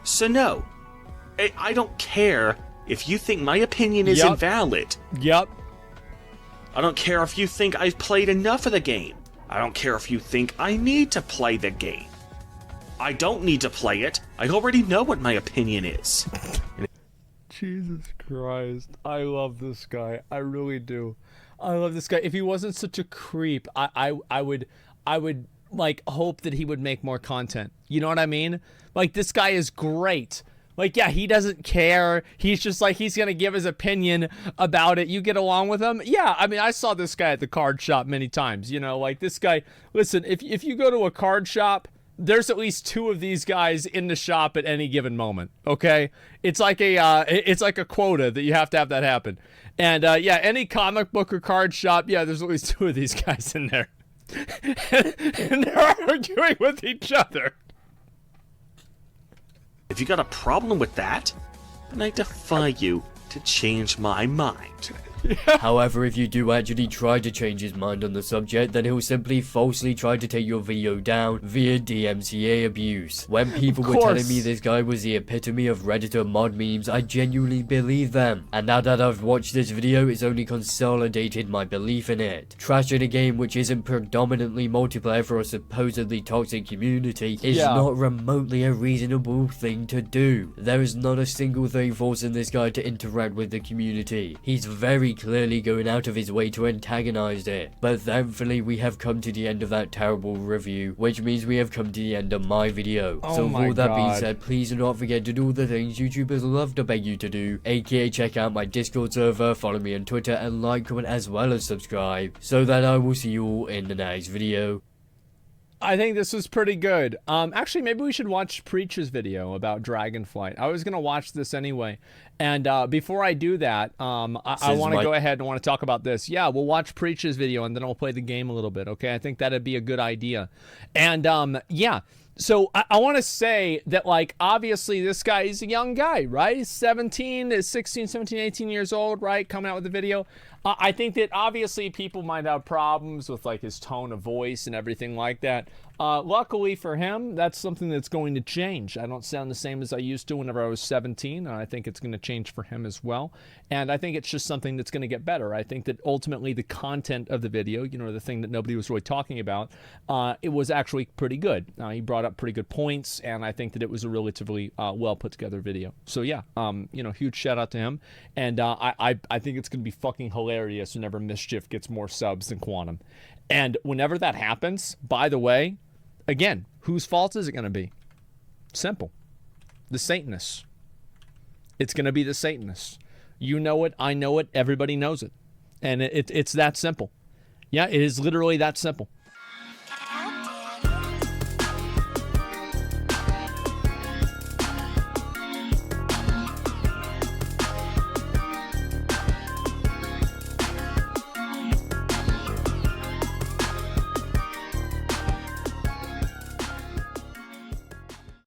So no, I don't care if you think my opinion is invalid. Yep. I don't care if you think I've played enough of the game. I don't care if you think I need to play the game. I don't need to play it. I already know what my opinion is. Jesus Christ. I love this guy. I really do. I love this guy. If he wasn't such a creep, I would like hope that he would make more content. You know what I mean? Like, this guy is great. Like, yeah, he doesn't care. He's just like, he's gonna give his opinion about it. You get along with him? Yeah, I mean, I saw this guy at the card shop many times. You know, like, this guy, listen, if you go to a card shop, there's at least 2 of these guys in the shop at any given moment, okay? It's like a quota that you have to have that happen. And yeah, any comic book or card shop, yeah, there's at least 2 of these guys in there. And they're arguing with each other. If you got a problem with that, then I defy you to change my mind. However, if you do actually try to change his mind on the subject, then he'll simply falsely try to take your video down via DMCA abuse. When people were telling me this guy was the epitome of Redditor mod memes, I genuinely believed them. And now that I've watched this video, it's only consolidated my belief in it. Trashing a game which isn't predominantly multiplayer for a supposedly toxic community is not remotely a reasonable thing to do. There is not a single thing forcing this guy to interact with the community. He's very clearly going out of his way to antagonize it. But thankfully we have come to the end of that terrible review, which means we have come to the end of my video. So with all that being said, please do not forget to do all the things YouTubers love to beg you to do, aka check out my Discord server, follow me on Twitter, and like, comment, as well as subscribe, so that I will see you all in the next video. I think this was pretty good. Actually, maybe we should watch Preach's video about Dragonflight. I was going to watch this anyway. And before I do that, I want to go ahead and want to talk about this. Yeah, we'll watch Preach's video, and then I'll play the game a little bit, okay? I think that'd be a good idea. And, yeah. So I want to say that, like, obviously this guy is a young guy, right? He's 16, 17, 18 years old, right? Coming out with the video. I think that obviously people might have problems with, like, his tone of voice and everything like that. Luckily for him, that's something that's going to change. I don't sound the same as I used to whenever I was 17. And I think it's going to change for him as well. And I think it's just something that's going to get better. I think that ultimately the content of the video, you know, the thing that nobody was really talking about, it was actually pretty good. He brought up pretty good points, and I think that it was a relatively well put together video. So yeah, you know, huge shout out to him. And I think it's going to be fucking hilarious whenever Mischief gets more subs than Quantum. And whenever that happens, by the way, again, whose fault is it going to be? Simple. The Satanists. It's going to be the Satanists. You know it, I know it, everybody knows it. And it's that simple. Yeah, it is literally that simple.